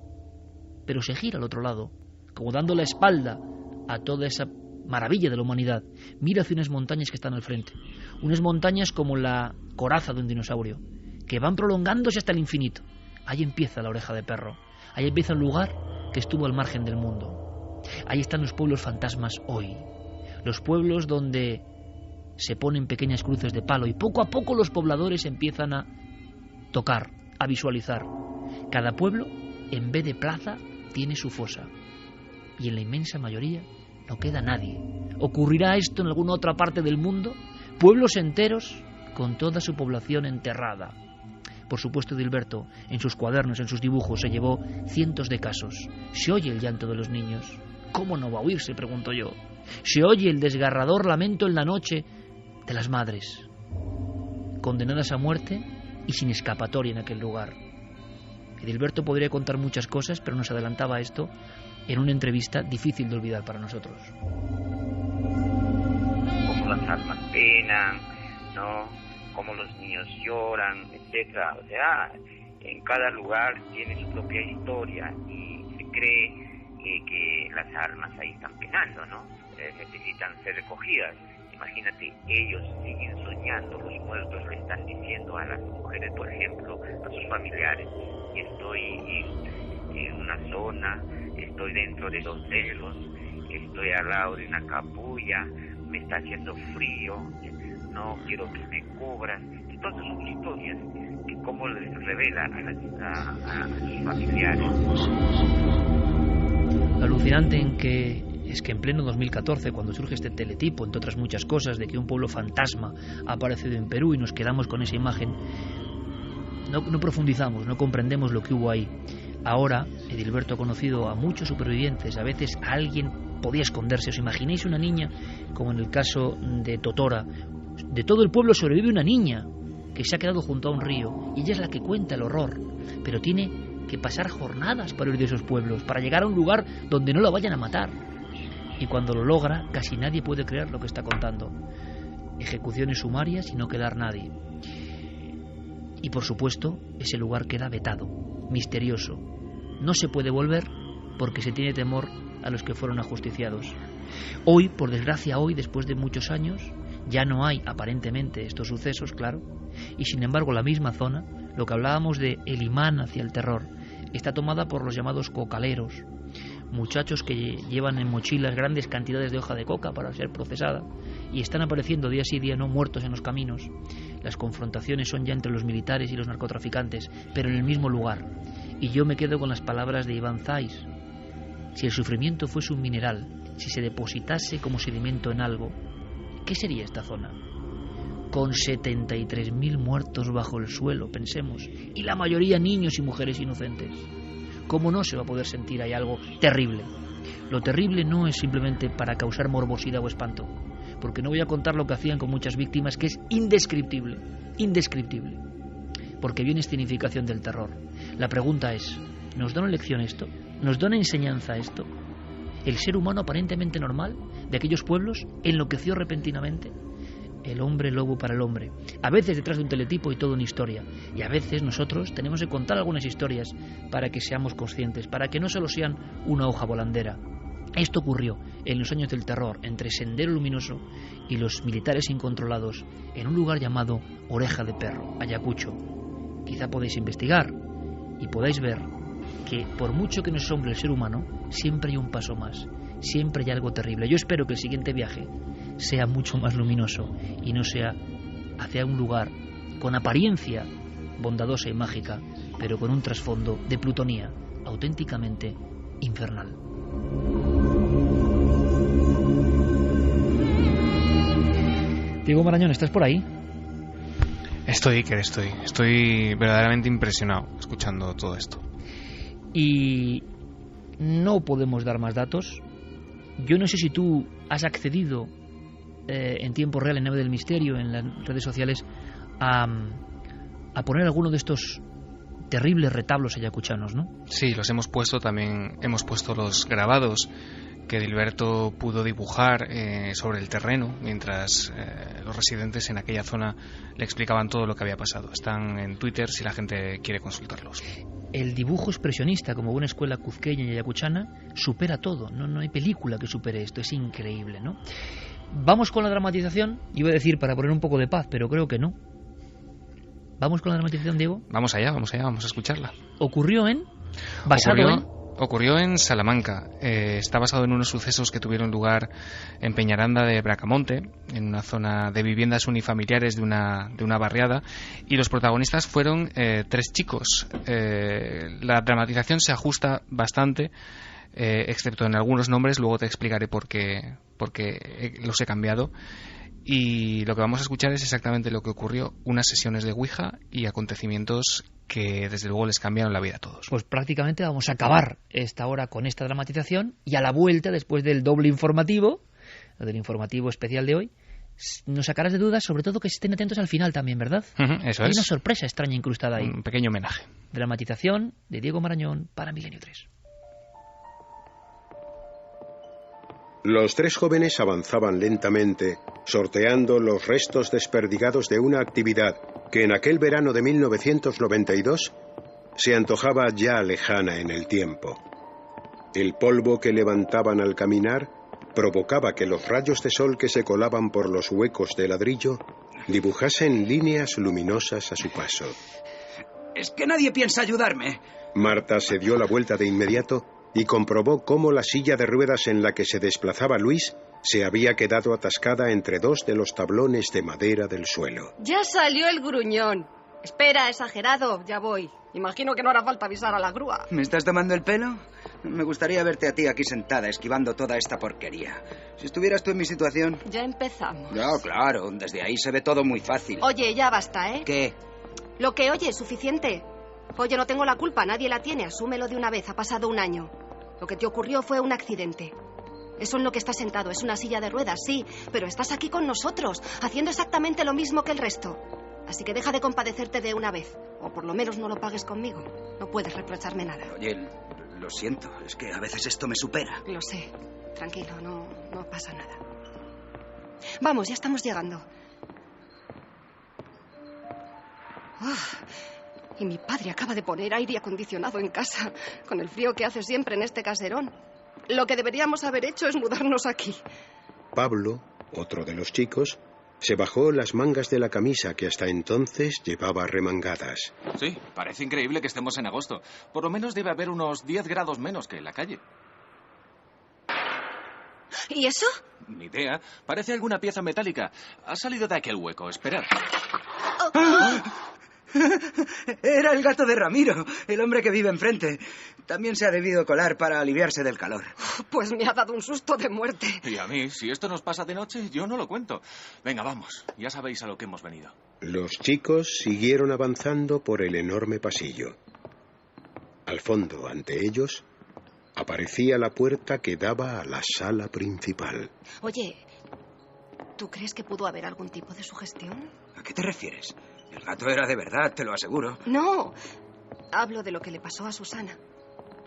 pero se gira al otro lado, como dando la espalda a toda esa maravilla de la humanidad, mira hacia unas montañas que están al frente, unas montañas como la coraza de un dinosaurio, que van prolongándose hasta el infinito. Ahí empieza la Oreja de Perro, ahí empieza un lugar que estuvo al margen del mundo. Ahí están los pueblos fantasmas hoy, los pueblos donde se ponen pequeñas cruces de palo y poco a poco los pobladores empiezan a tocar, a visualizar. Cada pueblo, en vez de plaza, tiene su fosa, y en la inmensa mayoría no queda nadie. ¿Ocurrirá esto en alguna otra parte del mundo? Pueblos enteros con toda su población enterrada. Por supuesto, Edilberto, en sus cuadernos, en sus dibujos, se llevó cientos de casos. Se oye el llanto de los niños. ¿Cómo no va a oírse?, pregunto yo. Se oye el desgarrador lamento en la noche de las madres, condenadas a muerte y sin escapatoria en aquel lugar. Edilberto podría contar muchas cosas, pero nos adelantaba esto en una entrevista difícil de olvidar para nosotros. Como las almas penan, ¿no? Como los niños lloran, etcétera. O sea, en cada lugar tiene su propia historia y se cree que las almas ahí están penando, ¿no? Necesitan ser recogidas. Imagínate, ellos siguen soñando, los muertos le están diciendo a las mujeres, por ejemplo, a sus familiares, estoy en una zona, estoy dentro de los celos, estoy al lado de una capulla, me está haciendo frío, no quiero que me cubras. Entonces son historias que como les revela a sus familiares. Lo alucinante es que en pleno 2014, cuando surge este teletipo, entre otras muchas cosas, de que un pueblo fantasma ha aparecido en Perú y nos quedamos con esa imagen, no profundizamos, no comprendemos lo que hubo ahí. Ahora, Edilberto ha conocido a muchos supervivientes, a veces alguien podía esconderse. ¿Os imagináis una niña, como en el caso de Totora? De todo el pueblo sobrevive una niña que se ha quedado junto a un río, y ella es la que cuenta el horror, pero tiene que pasar jornadas para huir de esos pueblos, para llegar a un lugar donde no la vayan a matar. Y cuando lo logra, casi nadie puede creer lo que está contando. Ejecuciones sumarias y no quedar nadie. Y por supuesto, ese lugar queda vetado, misterioso. No se puede volver porque se tiene temor a los que fueron ajusticiados. Hoy, por desgracia, después de muchos años, ya no hay aparentemente estos sucesos, claro, y sin embargo la misma zona, lo que hablábamos de el imán hacia el terror, está tomada por los llamados cocaleros, muchachos que llevan en mochilas grandes cantidades de hoja de coca para ser procesada, y están apareciendo día sí día no muertos en los caminos. Las confrontaciones son ya entre los militares y los narcotraficantes, pero en el mismo lugar. Y yo me quedo con las palabras de Iván Zais. Si el sufrimiento fuese un mineral, si se depositase como sedimento en algo, ¿qué sería esta zona? Con 73.000 muertos bajo el suelo, pensemos, y la mayoría niños y mujeres inocentes. ¿Cómo no se va a poder sentir ahí algo terrible? Lo terrible no es simplemente para causar morbosidad o espanto, porque no voy a contar lo que hacían con muchas víctimas, que es indescriptible, indescriptible, porque viene escenificación del terror. La pregunta es, ¿nos da una lección esto? ¿Nos da una enseñanza esto? ¿El ser humano aparentemente normal de aquellos pueblos enloqueció repentinamente? El hombre lobo para el hombre, a veces detrás de un teletipo y toda una historia, y a veces nosotros tenemos que contar algunas historias para que seamos conscientes, para que no solo sean una hoja volandera. Esto ocurrió en los años del terror entre Sendero Luminoso y los militares incontrolados en un lugar llamado Oreja de Perro, Ayacucho. Quizá podéis investigar y podáis ver que por mucho que nos asombre el ser humano, siempre hay un paso más, siempre hay algo terrible. Yo espero que el siguiente viaje sea mucho más luminoso y no sea hacia un lugar con apariencia bondadosa y mágica, pero con un trasfondo de plutonía auténticamente infernal. Diego Marañón, ¿estás por ahí? Estoy verdaderamente impresionado escuchando todo esto. Y no podemos dar más datos. Yo no sé si tú has accedido en tiempo real en Nave del Misterio, en las redes sociales, a poner alguno de estos terribles retablos ayacuchanos, ¿no? Sí, los hemos puesto también, hemos puesto los grabados que Dilberto pudo dibujar sobre el terreno mientras los residentes en aquella zona le explicaban todo lo que había pasado. Están en Twitter si la gente quiere consultarlos. El dibujo expresionista, como buena escuela cuzqueña y ayacuchana, supera todo. No hay película que supere esto. Es increíble, ¿no? Vamos con la dramatización. Iba a decir para poner un poco de paz, pero creo que no. ¿Vamos con la dramatización, Diego? Vamos allá, vamos a escucharla. Ocurrió en Salamanca. Está basado en unos sucesos que tuvieron lugar en Peñaranda de Bracamonte, en una zona de viviendas unifamiliares de una barriada, y los protagonistas fueron 3 chicos. La dramatización se ajusta bastante, excepto en algunos nombres. Luego te explicaré por qué los he cambiado. Y lo que vamos a escuchar es exactamente lo que ocurrió, unas sesiones de Ouija y acontecimientos que desde luego les cambiaron la vida a todos. Pues prácticamente vamos a acabar esta hora con esta dramatización, y a la vuelta, después del doble informativo, del informativo especial de hoy, nos sacarás de dudas, sobre todo que estén atentos al final también, ¿verdad? Eso Hay es. una sorpresa extraña incrustada ahí. Un pequeño homenaje. Dramatización de Diego Marañón para Milenio 3. Los 3 jóvenes avanzaban lentamente, sorteando los restos desperdigados de una actividad que en aquel verano de 1992 se antojaba ya lejana en el tiempo. El polvo que levantaban al caminar provocaba que los rayos de sol que se colaban por los huecos de ladrillo dibujasen líneas luminosas a su paso. Es que nadie piensa ayudarme. Marta se dio la vuelta de inmediato y comprobó cómo la silla de ruedas en la que se desplazaba Luis se había quedado atascada entre 2 de los tablones de madera del suelo. Ya salió el gruñón. Espera, exagerado, ya voy. Imagino que no hará falta avisar a la grúa. ¿Me estás tomando el pelo? Me gustaría verte a ti aquí sentada, esquivando toda esta porquería. Si estuvieras tú en mi situación... Ya empezamos. No, claro, desde ahí se ve todo muy fácil. Oye, ya basta, ¿eh? ¿Qué? Lo que oye es suficiente. Oye, no tengo la culpa, nadie la tiene, asúmelo de una vez, ha pasado un año. Lo que te ocurrió fue un accidente. Eso en lo que estás sentado es una silla de ruedas, sí, pero estás aquí con nosotros, haciendo exactamente lo mismo que el resto. Así que deja de compadecerte de una vez, o por lo menos no lo pagues conmigo. No puedes reprocharme nada. Oye, lo siento, es que a veces esto me supera. Lo sé, tranquilo, no pasa nada. Vamos, ya estamos llegando. Y mi padre acaba de poner aire acondicionado en casa, con el frío que hace siempre en este caserón. Lo que deberíamos haber hecho es mudarnos aquí. Pablo, otro de los chicos, se bajó las mangas de la camisa que hasta entonces llevaba remangadas. Sí, parece increíble que estemos en agosto. Por lo menos debe haber unos 10 grados menos que en la calle. ¿Y eso? Ni idea. Parece alguna pieza metálica. Ha salido de aquel hueco. Esperad. Era el gato de Ramiro, el hombre que vive enfrente. También se ha debido colar para aliviarse del calor. Pues me ha dado un susto de muerte. Y a mí, si esto nos pasa de noche, yo no lo cuento. Venga, vamos. Ya sabéis a lo que hemos venido. Los chicos siguieron avanzando por el enorme pasillo. Al fondo, ante ellos, aparecía la puerta que daba a la sala principal. Oye, ¿tú crees que pudo haber algún tipo de sugestión? ¿A qué te refieres? El gato era de verdad, te lo aseguro. No, hablo de lo que le pasó a Susana.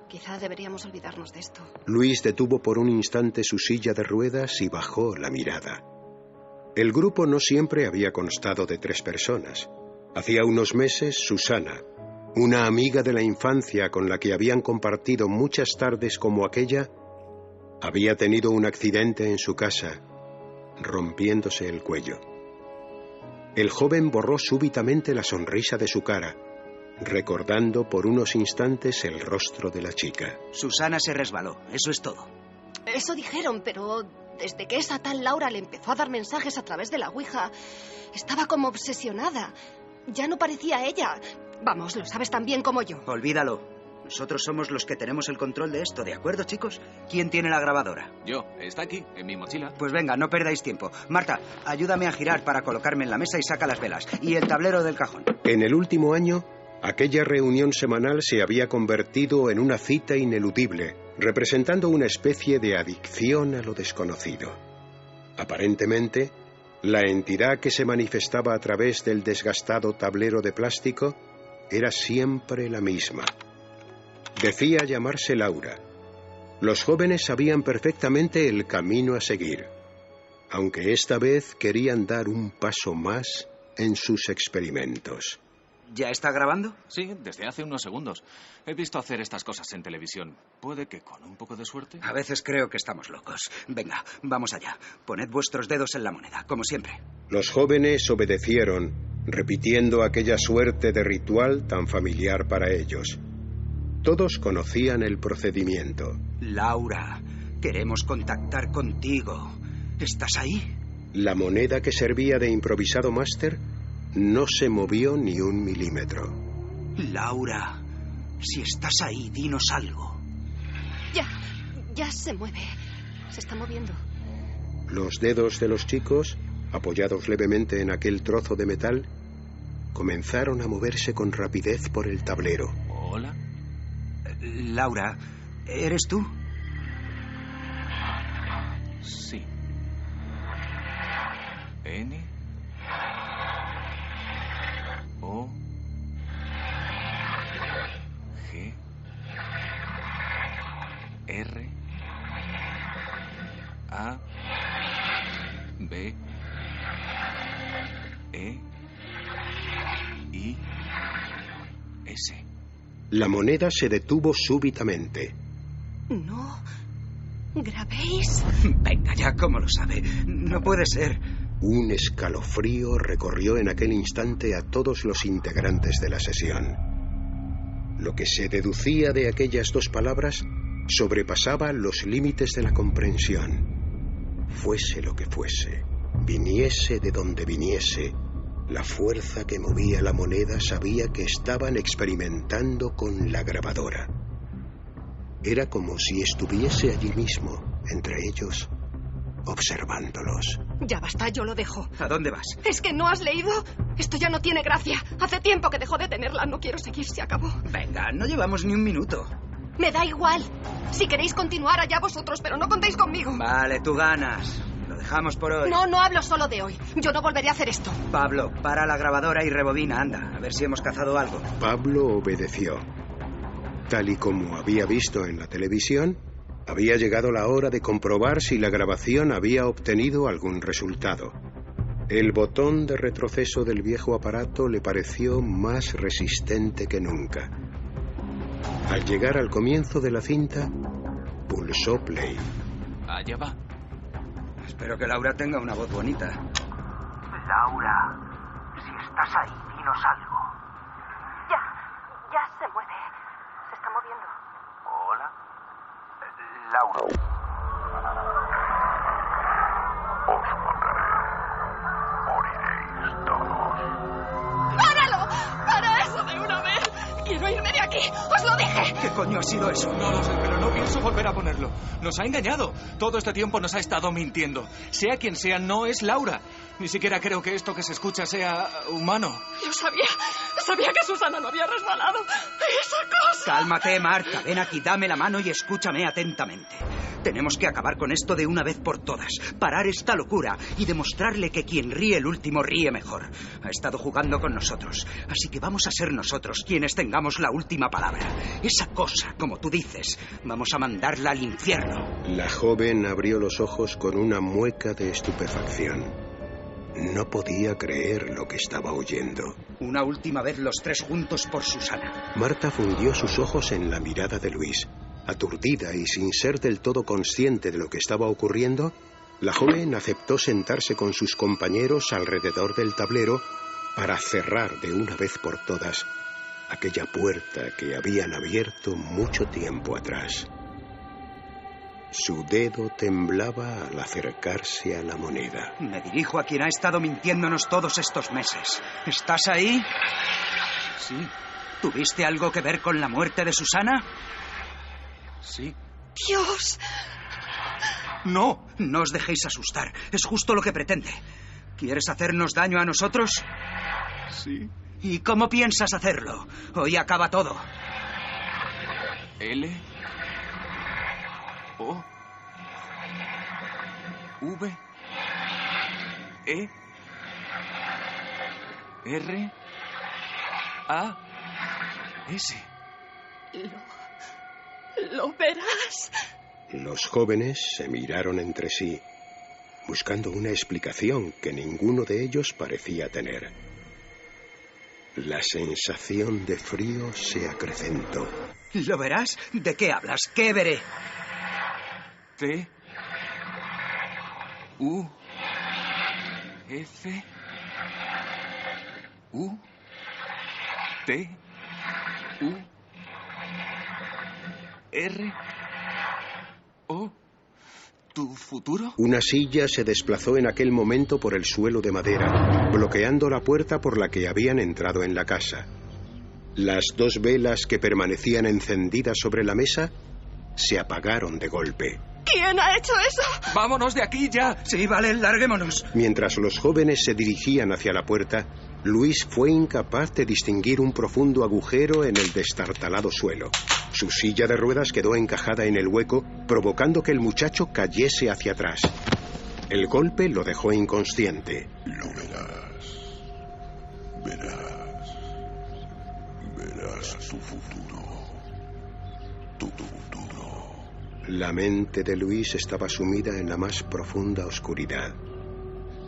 Quizá deberíamos olvidarnos de esto. Luis detuvo por un instante su silla de ruedas y bajó la mirada. El grupo no siempre había constado de 3 personas. Hacía unos meses, Susana, una amiga de la infancia con la que habían compartido muchas tardes como aquella, Había tenido un accidente en su casa, rompiéndose el cuello. El joven borró súbitamente la sonrisa de su cara, recordando por unos instantes el rostro de la chica. Susana se resbaló, eso es todo. Eso dijeron, pero desde que esa tal Laura le empezó a dar mensajes a través de la Ouija, estaba como obsesionada. Ya no parecía ella. Vamos, lo sabes tan bien como yo. Olvídalo. Nosotros somos los que tenemos el control de esto, ¿de acuerdo, chicos? ¿Quién tiene la grabadora? Yo. Está aquí, en mi mochila. Pues venga, no perdáis tiempo. Marta, ayúdame a girar para colocarme en la mesa y saca las velas. Y el tablero del cajón. En el último año, aquella reunión semanal se había convertido en una cita ineludible, representando una especie de adicción a lo desconocido. Aparentemente, la entidad que se manifestaba a través del desgastado tablero de plástico era siempre la misma. Decía llamarse Laura. Los jóvenes sabían perfectamente el camino a seguir, aunque esta vez querían dar un paso más en sus experimentos. ¿Ya está grabando? Sí, desde hace unos segundos. He visto hacer estas cosas en televisión. Puede que con un poco de suerte. A veces creo que estamos locos. Venga, vamos allá. Poned vuestros dedos en la moneda, como siempre. Los jóvenes obedecieron, repitiendo aquella suerte de ritual tan familiar para ellos. Todos conocían el procedimiento. Laura, queremos contactar contigo. ¿Estás ahí? La moneda que servía de improvisado máster no se movió ni un milímetro. Laura, si estás ahí, dinos algo. Ya se mueve. Se está moviendo. Los dedos de los chicos, apoyados levemente en aquel trozo de metal, comenzaron a moverse con rapidez por el tablero. Hola. Laura, ¿eres tú? Sí. N O G R A B E I S. La moneda se detuvo súbitamente. No grabéis. Venga ya, ¿cómo lo sabe? No puede ser. Un escalofrío recorrió en aquel instante a todos los integrantes de la sesión. Lo que se deducía de aquellas dos palabras sobrepasaba los límites de la comprensión. Fuese lo que fuese, viniese de donde viniese, la fuerza que movía la moneda sabía que estaban experimentando con la grabadora. Era como si estuviese allí mismo, entre ellos, observándolos. Ya basta, yo lo dejo. ¿A dónde vas? ¿Es que no has leído? Esto ya no tiene gracia. Hace tiempo que dejó de tenerla. No quiero seguir, se acabó. Venga, no llevamos ni un minuto. Me da igual. Si queréis continuar, allá vosotros, pero no contéis conmigo. Vale, tú ganas. Lo dejamos por hoy. No hablo solo de hoy. Yo no volveré a hacer esto. Pablo, para la grabadora y rebobina, anda. A ver si hemos cazado algo. Pablo obedeció. Tal y como había visto en la televisión, había llegado la hora de comprobar si la grabación había obtenido algún resultado. El botón de retroceso del viejo aparato le pareció más resistente que nunca. Al llegar al comienzo de la cinta, pulsó play. Allá va. Espero que Laura tenga una voz bonita. Laura, si estás ahí, dinos algo. Ya se mueve. Se está moviendo. Hola. Laura. Os mataré. Moriréis todos. ¡Páralo! ¡Para eso de una vez! ¡Quiero irme de aquí! ¡Os lo dije! ¿Qué coño ha sido eso? No lo sé, pero no pienso volver a ponerlo. Nos ha engañado. Todo este tiempo nos ha estado mintiendo. Sea quien sea, no es Laura. Ni siquiera creo que esto que se escucha sea humano. Yo sabía que Susana no había resbalado. ¡Esa cosa! Cálmate, Marta. Ven aquí, dame la mano y escúchame atentamente. Tenemos que acabar con esto de una vez por todas. Parar esta locura y demostrarle que quien ríe el último ríe mejor. Ha estado jugando con nosotros. Así que vamos a ser nosotros quienes tengamos la última palabra. Esa cosa, como tú dices, vamos a mandarla al infierno. La joven abrió los ojos con una mueca de estupefacción. No podía creer lo que estaba oyendo. Una última vez los tres juntos por Susana. Marta fundió sus ojos en la mirada de Luis. Aturdida y sin ser del todo consciente de lo que estaba ocurriendo, la joven aceptó sentarse con sus compañeros alrededor del tablero para cerrar de una vez por todas aquella puerta que habían abierto mucho tiempo atrás. Su dedo temblaba al acercarse a la moneda. Me dirijo a quien ha estado mintiéndonos todos estos meses. ¿Estás ahí? Sí. ¿Tuviste algo que ver con la muerte de Susana? Sí. ¡Dios! No, no os dejéis asustar. Es justo lo que pretende. ¿Quieres hacernos daño a nosotros? Sí. ¿Y cómo piensas hacerlo? Hoy acaba todo. L O V E R A S. Lo verás. Los jóvenes se miraron entre sí, buscando una explicación que ninguno de ellos parecía tener. La sensación de frío se acrecentó. ¿Lo verás? ¿De qué hablas? ¿Qué veré? T U F U T U R O. ¿Tu futuro? Una silla se desplazó en aquel momento por el suelo de madera, bloqueando la puerta por la que habían entrado en la casa. Las 2 velas que permanecían encendidas sobre la mesa se apagaron de golpe. ¿Quién ha hecho eso? ¡Vámonos de aquí ya! Sí, vale, larguémonos. Mientras los jóvenes se dirigían hacia la puerta, Luis fue incapaz de distinguir un profundo agujero en el destartalado suelo. Su silla de ruedas quedó encajada en el hueco, provocando que el muchacho cayese hacia atrás. El golpe lo dejó inconsciente. Lo verás. Verás tu futuro. Tu futuro. La mente de Luis estaba sumida en la más profunda oscuridad.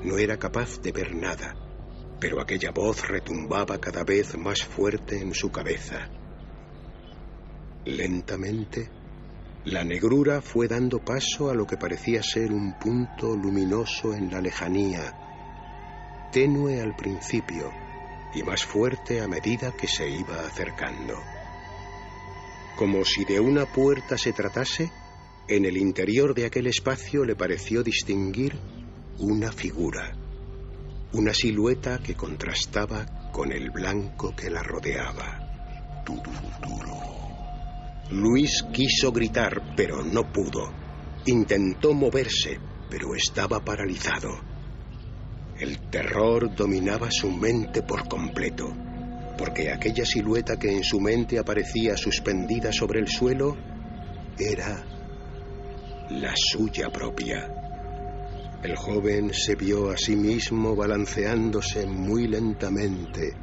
No era capaz de ver nada, pero aquella voz retumbaba cada vez más fuerte en su cabeza. Lentamente, la negrura fue dando paso a lo que parecía ser un punto luminoso en la lejanía, tenue al principio y más fuerte a medida que se iba acercando. Como si de una puerta se tratase, en el interior de aquel espacio le pareció distinguir una figura, una silueta que contrastaba con el blanco que la rodeaba. Tu futuro. Luis quiso gritar, pero no pudo. Intentó moverse, pero estaba paralizado. El terror dominaba su mente por completo, porque aquella silueta que en su mente aparecía suspendida sobre el suelo era la suya propia. El joven se vio a sí mismo balanceándose muy lentamente,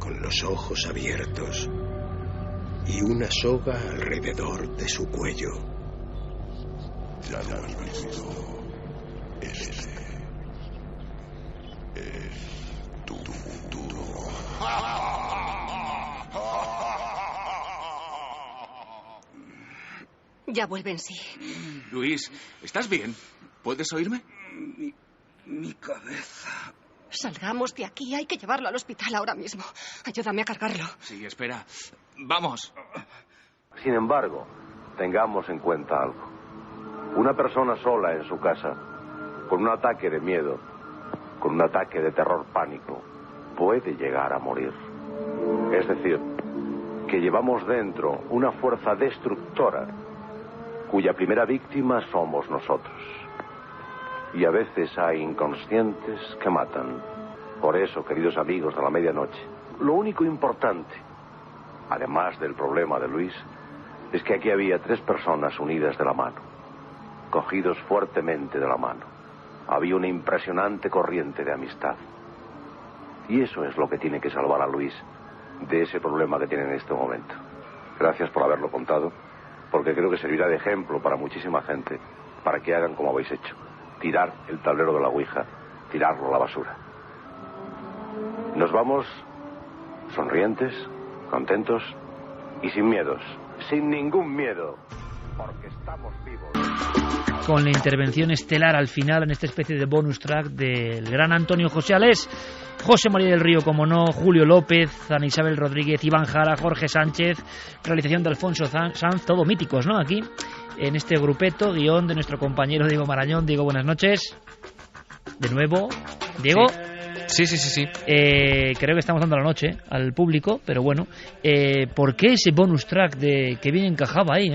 con los ojos abiertos y una soga alrededor de su cuello. Ya lo has visto. Este es tu futuro. Ya vuelve en sí. Luis, ¿estás bien? ¿Puedes oírme? Mi cabeza. Salgamos de aquí. Hay que llevarlo al hospital ahora mismo. Ayúdame a cargarlo. Sí, espera. Vamos. Sin embargo, tengamos en cuenta algo. Una persona sola en su casa, con un ataque de miedo, con un ataque de terror pánico, puede llegar a morir. Es decir, que llevamos dentro una fuerza destructora cuya primera víctima somos nosotros. Y a veces hay inconscientes que matan. Por eso, queridos amigos de la medianoche, lo único importante, además del problema de Luis, es que aquí había 3 personas unidas de la mano, cogidos fuertemente de la mano. Había una impresionante corriente de amistad. Y eso es lo que tiene que salvar a Luis de ese problema que tiene en este momento. Gracias por haberlo contado, porque creo que servirá de ejemplo para muchísima gente, para que hagan como habéis hecho. Tirar el tablero de la Ouija, tirarlo a la basura. Nos vamos sonrientes, contentos y sin miedos, sin ningún miedo, porque estamos vivos. Con la intervención estelar al final en esta especie de bonus track del gran Antonio José Alés, José María del Río, como no, Julio López, Ana Isabel Rodríguez, Iván Jara, Jorge Sánchez, realización de Alfonso Sanz, todo míticos, ¿no? Aquí, en este grupeto, guión de nuestro compañero Diego Marañón. Diego, buenas noches. De nuevo, Diego. Sí. Creo que estamos dando la noche al público, pero bueno, ¿por qué ese bonus track que bien encajaba ahí,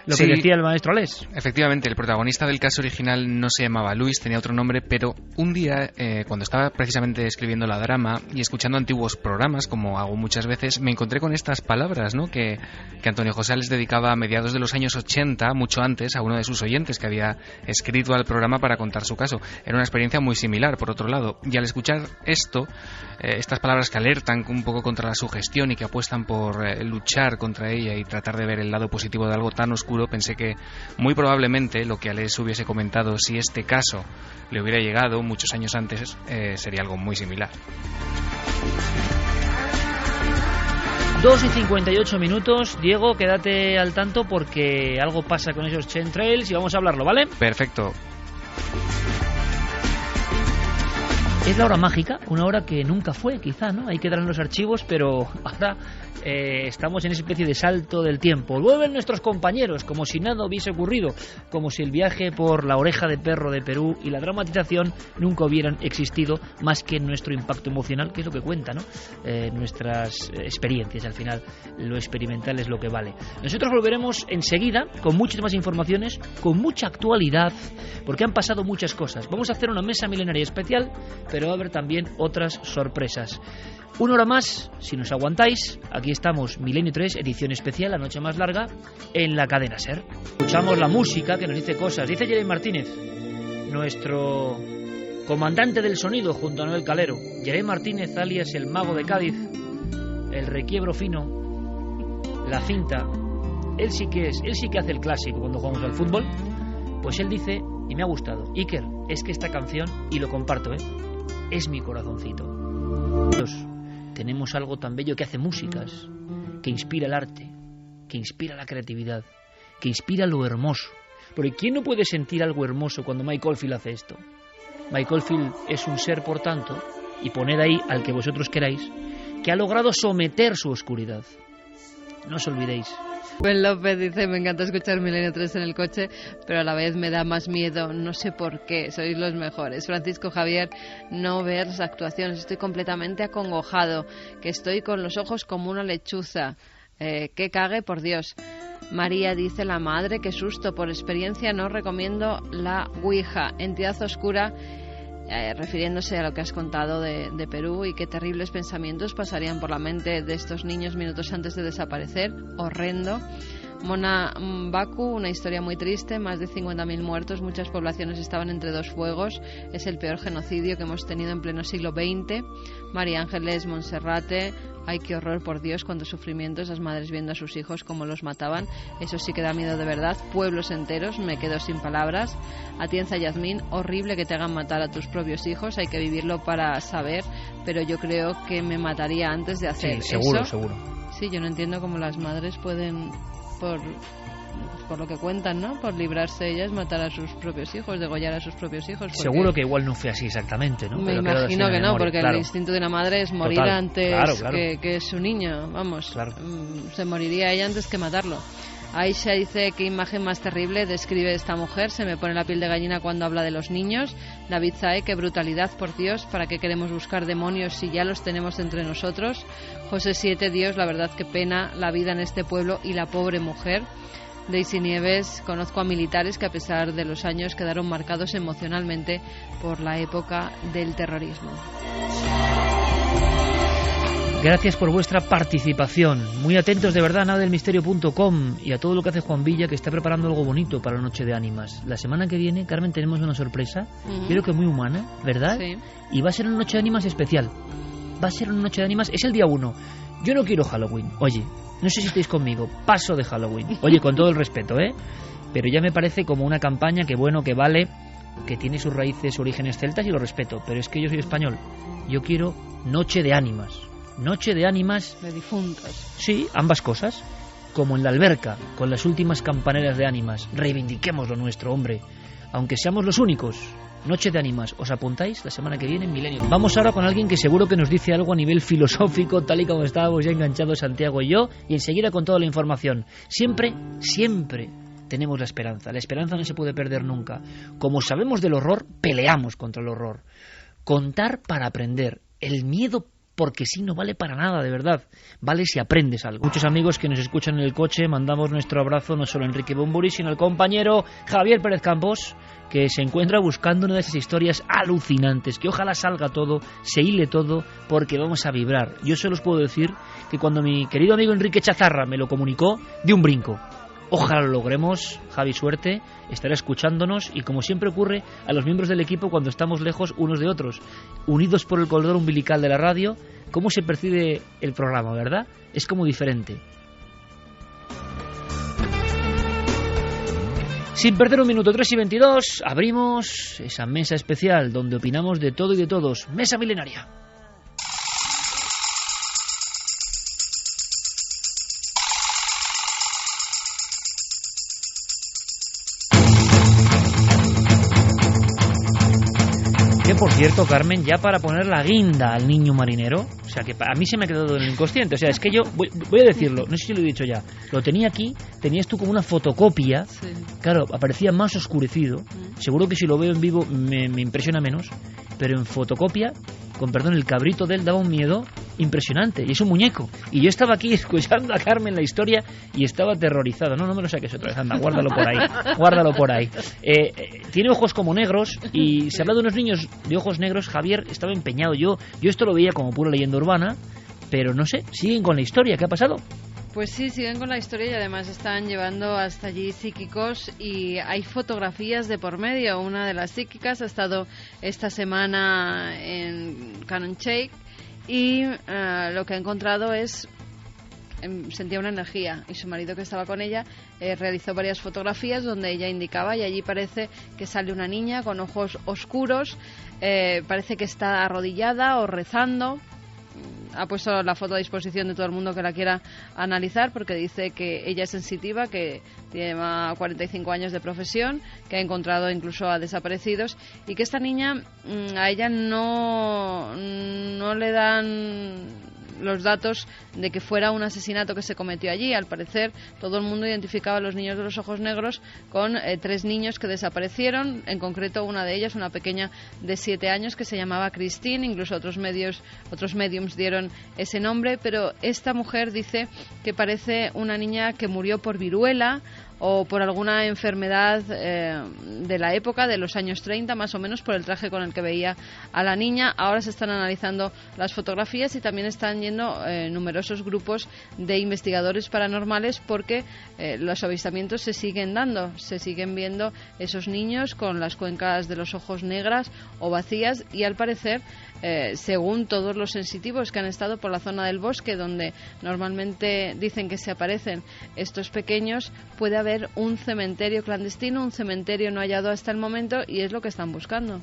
lo que decía el maestro Alés? Efectivamente, el protagonista del caso original no se llamaba Luis, tenía otro nombre, pero un día, cuando estaba precisamente escribiendo la drama y escuchando antiguos programas, como hago muchas veces, me encontré con estas palabras, ¿no?, que Antonio José les dedicaba a mediados de los años 80, mucho antes, a uno de sus oyentes que había escrito al programa para contar su caso. Era una experiencia muy similar, por otro lado, y al escuchar esto, estas palabras que alertan un poco contra la sugestión y que apuestan por luchar contra ella y tratar de ver el lado positivo de algo tan oscuro, pensé que muy probablemente lo que Alés hubiese comentado, si este caso le hubiera llegado muchos años antes, sería algo muy similar. 2:58. Diego, quédate al tanto porque algo pasa con esos chemtrails y vamos a hablarlo, ¿vale? Perfecto. Es la hora mágica, una hora que nunca fue, quizá, ¿no? Ahí quedarán los archivos, pero ahora estamos en esa especie de salto del tiempo. Vuelven nuestros compañeros, como si nada hubiese ocurrido, como si el viaje por la oreja de perro de Perú y la dramatización nunca hubieran existido, más que nuestro impacto emocional, que es lo que cuenta, ¿no? Nuestras experiencias, al final, lo experimental es lo que vale. Nosotros volveremos enseguida con muchas más informaciones, con mucha actualidad, porque han pasado muchas cosas. Vamos a hacer una mesa milenaria especial, pero va a haber también otras sorpresas. Una hora más, si nos aguantáis. Aquí estamos, Milenio 3, edición especial, la noche más larga, en la cadena SER. Escuchamos la música que nos dice cosas. Dice Jeremy Martínez, nuestro comandante del sonido junto a Noel Calero. Jeremy Martínez, alias el mago de Cádiz, el requiebro fino, la cinta. Él sí que hace el clásico cuando jugamos al fútbol. Pues él dice, y me ha gustado, Iker, es que esta canción, y lo comparto, es mi corazoncito. Tenemos algo tan bello que hace músicas, que inspira el arte, que inspira la creatividad, que inspira lo hermoso. Porque ¿quién no puede sentir algo hermoso cuando Mike Oldfield hace esto? Mike Oldfield es un ser, por tanto, y poned ahí al que vosotros queráis, que ha logrado someter su oscuridad. No os olvidéis. Buen López dice, me encanta escuchar Milenio 3 en el coche, pero a la vez me da más miedo, no sé por qué, sois los mejores. Francisco Javier, no ver las actuaciones, estoy completamente acongojado, que estoy con los ojos como una lechuza, que cague, por Dios. María dice, la madre, qué susto, por experiencia no recomiendo la Ouija, entidad oscura, refiriéndose a lo que has contado de Perú, y qué terribles pensamientos pasarían por la mente de estos niños minutos antes de desaparecer. Horrendo. Mona Baku, una historia muy triste, más de 50.000 muertos, muchas poblaciones estaban entre dos fuegos, es el peor genocidio que hemos tenido en pleno siglo XX. María Ángeles Monserrate, ay, qué horror, por Dios, cuántos sufrimientos, las madres viendo a sus hijos cómo los mataban, eso sí que da miedo de verdad, pueblos enteros, me quedo sin palabras. Atienza Yasmín, horrible que te hagan matar a tus propios hijos, hay que vivirlo para saber, pero yo creo que me mataría antes de hacer eso. Seguro. Sí, yo no entiendo cómo las madres pueden, por lo que cuentan, ¿no?, por librarse ellas, matar a sus propios hijos, degollar a sus propios hijos. Seguro que igual no fue así exactamente, ¿no? Me imagino que no, porque claro, el instinto de una madre es morir antes que su niño, vamos, claro. Se moriría ella antes que matarlo. Aisha dice, qué imagen más terrible describe esta mujer, se me pone la piel de gallina cuando habla de los niños. David Zae, qué brutalidad, por Dios, ¿para qué queremos buscar demonios si ya los tenemos entre nosotros? José 7, Dios, la verdad qué pena la vida en este pueblo y la pobre mujer. Daisy Nieves, conozco a militares que a pesar de los años quedaron marcados emocionalmente por la época del terrorismo. Gracias por vuestra participación. Muy atentos de verdad a nadelmisterio.com y a todo lo que hace Juan Villa, que está preparando algo bonito para la Noche de Ánimas. La semana que viene, Carmen, tenemos una sorpresa, creo que muy humana, ¿verdad? Sí. Y va a ser una Noche de Ánimas especial. Va a ser una Noche de Ánimas, es el día 1. Yo no quiero Halloween, oye, no sé si estáis conmigo, paso de Halloween. Oye, con todo el respeto, pero ya me parece como una campaña que bueno, que vale, que tiene sus raíces, orígenes celtas y lo respeto, pero es que yo soy español. Yo quiero Noche de Ánimas. Noche de Ánimas. De difuntos. Sí, ambas cosas. como en la alberca, con las últimas campaneras de ánimas. Reivindiquemos lo nuestro, hombre, aunque seamos los únicos. Noche de ánimas, ¿os apuntáis? La semana que viene en Milenio. Vamos ahora con alguien que seguro que nos dice algo a nivel filosófico, tal y como estábamos ya enganchados Santiago y yo, y enseguida con toda la información. Siempre tenemos la esperanza. La esperanza no se puede perder nunca. Como sabemos del horror, peleamos contra el horror. Contar para aprender. El miedo, porque sí, no vale para nada, de verdad. Vale si aprendes algo. Muchos amigos que nos escuchan en el coche, mandamos nuestro abrazo no solo a Enrique Bumburi, sino al compañero Javier Pérez Campos, que se encuentra buscando una de esas historias alucinantes, que ojalá salga todo, se hile todo, porque vamos a vibrar. Yo solo os puedo decir que cuando mi querido amigo Enrique Chazarra me lo comunicó, de un brinco. Ojalá lo logremos, Javi, suerte, estará escuchándonos y, como siempre ocurre a los miembros del equipo cuando estamos lejos unos de otros, unidos por el cordón umbilical de la radio, cómo se percibe el programa, ¿verdad? Es como diferente. Sin perder un minuto, 3:22, abrimos esa mesa especial donde opinamos de todo y de todos. Mesa Milenaria. Que, por cierto, Carmen, ya para poner la guinda al niño marinero, o sea, que a mí se me ha quedado en el inconsciente, o sea, es que yo, voy a decirlo, no sé si lo he dicho ya, lo tenía aquí, tenías tú como una fotocopia, sí. Claro, aparecía más oscurecido, seguro que si lo veo en vivo me impresiona menos, pero en fotocopia, con perdón, el cabrito de él daba un miedo impresionante, y es un muñeco, y yo estaba aquí escuchando a Carmen la historia y estaba aterrorizado. No me lo saques otra vez, anda, guárdalo por ahí. Tiene ojos como negros, y se habla de unos niños de ojos negros. Javier estaba empeñado, yo esto lo veía como pura leyenda urbana, pero no sé, siguen con la historia. ¿Qué ha pasado? Pues sí, siguen con la historia y además están llevando hasta allí psíquicos y hay fotografías de por medio. Una de las psíquicas ha estado esta semana en Cannon Shake y lo que ha encontrado es, sentía una energía, y su marido, que estaba con ella, realizó varias fotografías donde ella indicaba, y allí parece que sale una niña con ojos oscuros, parece que está arrodillada o rezando. Ha puesto la foto a disposición de todo el mundo que la quiera analizar, porque dice que ella es sensitiva, que lleva 45 años de profesión, que ha encontrado incluso a desaparecidos, y que esta niña, a ella no le dan los datos de que fuera un asesinato que se cometió allí. Al parecer, todo el mundo identificaba a los niños de los ojos negros con 3 niños que desaparecieron, en concreto una de ellas, una pequeña de 7 años que se llamaba Christine, incluso otros mediums dieron ese nombre, pero esta mujer dice que parece una niña que murió por viruela o por alguna enfermedad de la época, de los años 30 más o menos, por el traje con el que veía a la niña. Ahora se están analizando las fotografías y también están yendo numerosos grupos de investigadores paranormales, porque los avistamientos se siguen dando, se siguen viendo esos niños con las cuencas de los ojos negras o vacías, y al parecer, según todos los sensitivos que han estado por la zona del bosque donde normalmente dicen que se aparecen estos pequeños, puede haber un cementerio clandestino, un cementerio no hallado hasta el momento, y es lo que están buscando.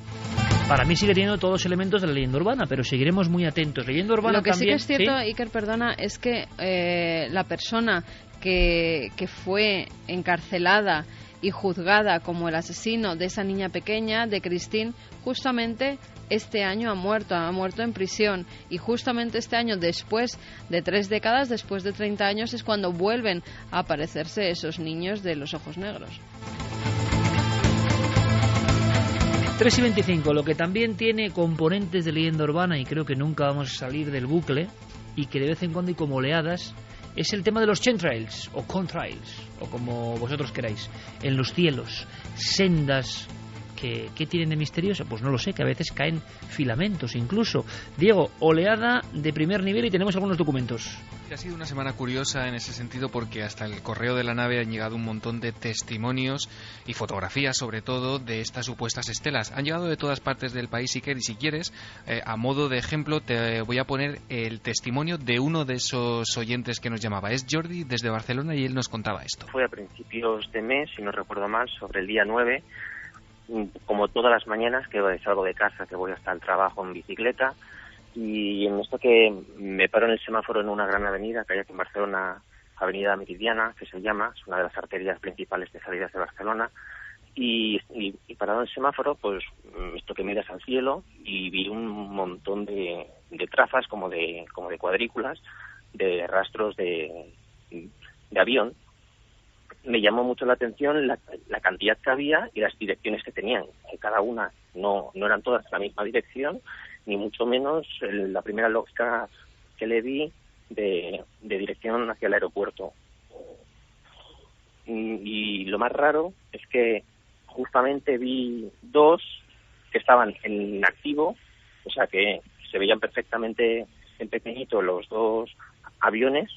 Para mí sigue teniendo todos los elementos de la leyenda urbana, pero seguiremos muy atentos. Leyenda urbana lo que también, sí que es cierto, ¿sí? Iker, perdona, es que la persona que fue encarcelada y juzgada como el asesino de esa niña pequeña, de Christine, justamente este año ha muerto en prisión, y justamente este año, después de 3 décadas, después de 30 años, es cuando vuelven a aparecerse esos niños de los ojos negros. 3:25, lo que también tiene componentes de leyenda urbana, y creo que nunca vamos a salir del bucle, y que de vez en cuando hay como oleadas, es el tema de los chemtrails o contrails, o como vosotros queráis, en los cielos, sendas que tienen de misterioso, pues no lo sé, que a veces caen filamentos incluso. Diego, oleada de primer nivel, y tenemos algunos documentos. Ha sido una semana curiosa en ese sentido, porque hasta el correo de la nave han llegado un montón de testimonios y fotografías, sobre todo, de estas supuestas estelas. Han llegado de todas partes del país, Iker, y si quieres, a modo de ejemplo, te voy a poner el testimonio de uno de esos oyentes que nos llamaba. Es Jordi, desde Barcelona, y él nos contaba esto. Fue a principios de mes, si no recuerdo mal, sobre el día 9, como todas las mañanas que salgo de casa, que voy hasta el trabajo en bicicleta, y en esto que me paro en el semáforo en una gran avenida que hay aquí en Barcelona, Avenida Meridiana, que se llama, es una de las arterias principales de salidas de Barcelona, y parado en el semáforo, pues esto que miras al cielo, y vi un montón de trazas como de cuadrículas, de rastros de avión. Me llamó mucho la atención la cantidad que había y las direcciones que tenían. Cada una no eran todas la misma dirección, ni mucho menos la primera lógica que le vi de dirección hacia el aeropuerto. Y lo más raro es que justamente vi 2 que estaban en activo, o sea que se veían perfectamente en pequeñito los 2 aviones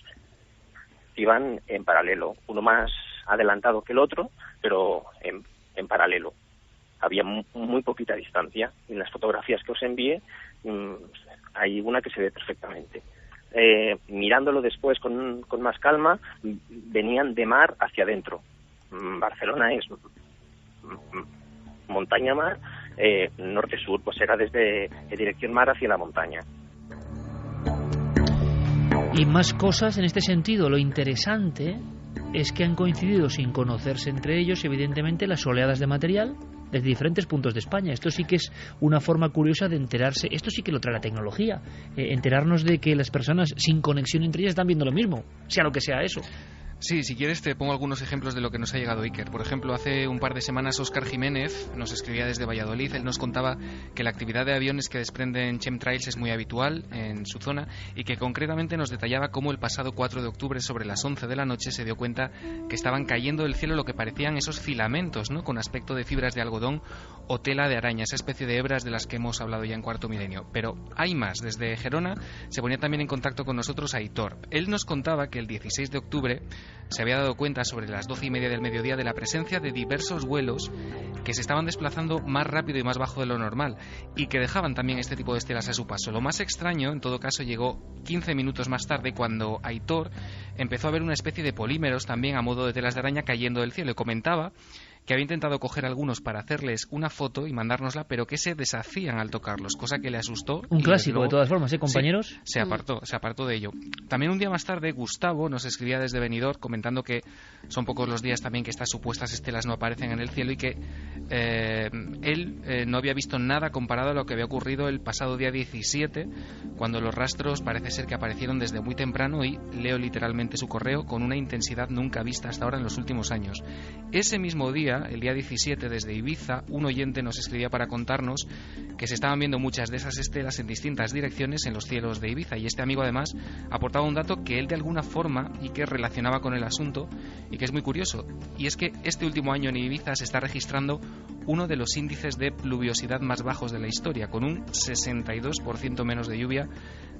que iban en paralelo, uno más adelantado que el otro, pero en paralelo. Había muy poquita distancia. En las fotografías que os envié hay una que se ve perfectamente. Mirándolo después con más calma, venían de mar hacia adentro. Barcelona es montaña-mar, norte-sur, pues era desde dirección mar hacia la montaña. Y más cosas en este sentido. Lo interesante es que han coincidido sin conocerse entre ellos, evidentemente, las oleadas de material desde diferentes puntos de España. Esto sí que es una forma curiosa de enterarse. Esto sí que lo trae la tecnología. Enterarnos de que las personas sin conexión entre ellas están viendo lo mismo, sea lo que sea eso. Sí, si quieres te pongo algunos ejemplos de lo que nos ha llegado Iker. Por ejemplo, hace un par de semanas Óscar Jiménez nos escribía desde Valladolid. Él nos contaba que la actividad de aviones que desprenden chemtrails es muy habitual en su zona y que concretamente nos detallaba cómo el pasado 4 de octubre sobre las 11 de la noche se dio cuenta que estaban cayendo del cielo lo que parecían esos filamentos, ¿no?, con aspecto de fibras de algodón o tela de araña, esa especie de hebras de las que hemos hablado ya en Cuarto Milenio. Pero hay más. Desde Gerona se ponía también en contacto con nosotros Aitor. Él nos contaba que el 16 de octubre se había dado cuenta sobre las 12:30 del mediodía de la presencia de diversos vuelos que se estaban desplazando más rápido y más bajo de lo normal y que dejaban también este tipo de estelas a su paso. Lo más extraño, en todo caso, llegó 15 minutos más tarde cuando Aitor empezó a ver una especie de polímeros también a modo de telas de araña cayendo del cielo y comentaba que había intentado coger algunos para hacerles una foto y mandárnosla, pero que se deshacían al tocarlos, cosa que le asustó. Un clásico, luego, de todas formas, compañeros. Sí, se apartó de ello. También un día más tarde, Gustavo nos escribía desde Benidorm comentando que son pocos los días también que estas supuestas estelas no aparecen en el cielo y que él no había visto nada comparado a lo que había ocurrido el pasado día 17, cuando los rastros parece ser que aparecieron desde muy temprano y, leo literalmente su correo, con una intensidad nunca vista hasta ahora en los últimos años. Ese mismo día, el día 17, desde Ibiza, un oyente nos escribía para contarnos que se estaban viendo muchas de esas estelas en distintas direcciones en los cielos de Ibiza, y este amigo además aportaba un dato que él de alguna forma y que relacionaba con el asunto y que es muy curioso, y es que este último año en Ibiza se está registrando uno de los índices de pluviosidad más bajos de la historia, con un 62% menos de lluvia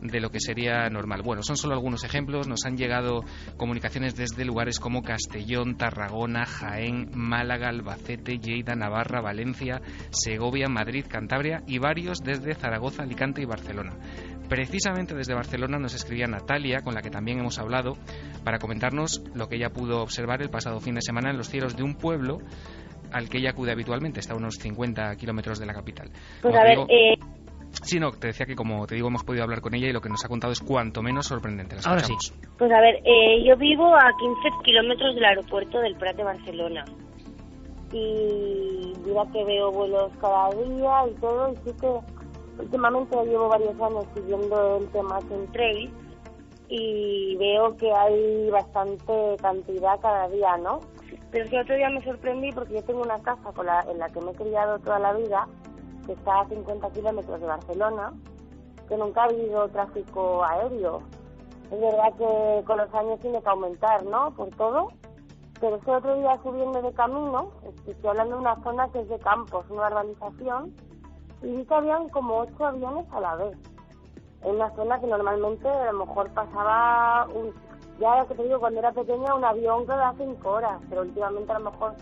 de lo que sería normal. Bueno, son solo algunos ejemplos. Nos han llegado comunicaciones desde lugares como Castellón, Tarragona, Jaén, Málaga, Albacete, Lleida, Navarra, Valencia, Segovia, Madrid, Cantabria y varios desde Zaragoza, Alicante y Barcelona. Precisamente desde Barcelona nos escribía Natalia, con la que también hemos hablado, para comentarnos lo que ella pudo observar el pasado fin de semana en los cielos de un pueblo al que ella acude habitualmente. Está a unos 50 kilómetros de la capital. Pues a ver, Sí, no, te decía que, como te digo, hemos podido hablar con ella y lo que nos ha contado es cuanto menos sorprendente. Ahora sí. Pues a ver, yo vivo a 15 kilómetros del aeropuerto del Prat de Barcelona. Y mira que veo vuelos cada día y todo, y sí que últimamente llevo varios años siguiendo el tema chemtrails y veo que hay bastante cantidad cada día, ¿no? Pero es que otro día me sorprendí porque yo tengo una casa en la que me he criado toda la vida, que está a 50 kilómetros de Barcelona, que nunca ha habido tráfico aéreo. Es verdad que con los años tiene que aumentar, ¿no?, por todo, pero ese otro día subiendo de camino, estoy hablando de una zona que es de campos, una urbanización, y vi que habían como 8 aviones a la vez, en una zona que normalmente a lo mejor pasaba, ya lo que te digo, cuando era pequeña, un avión cada 5 horas, pero últimamente a lo mejor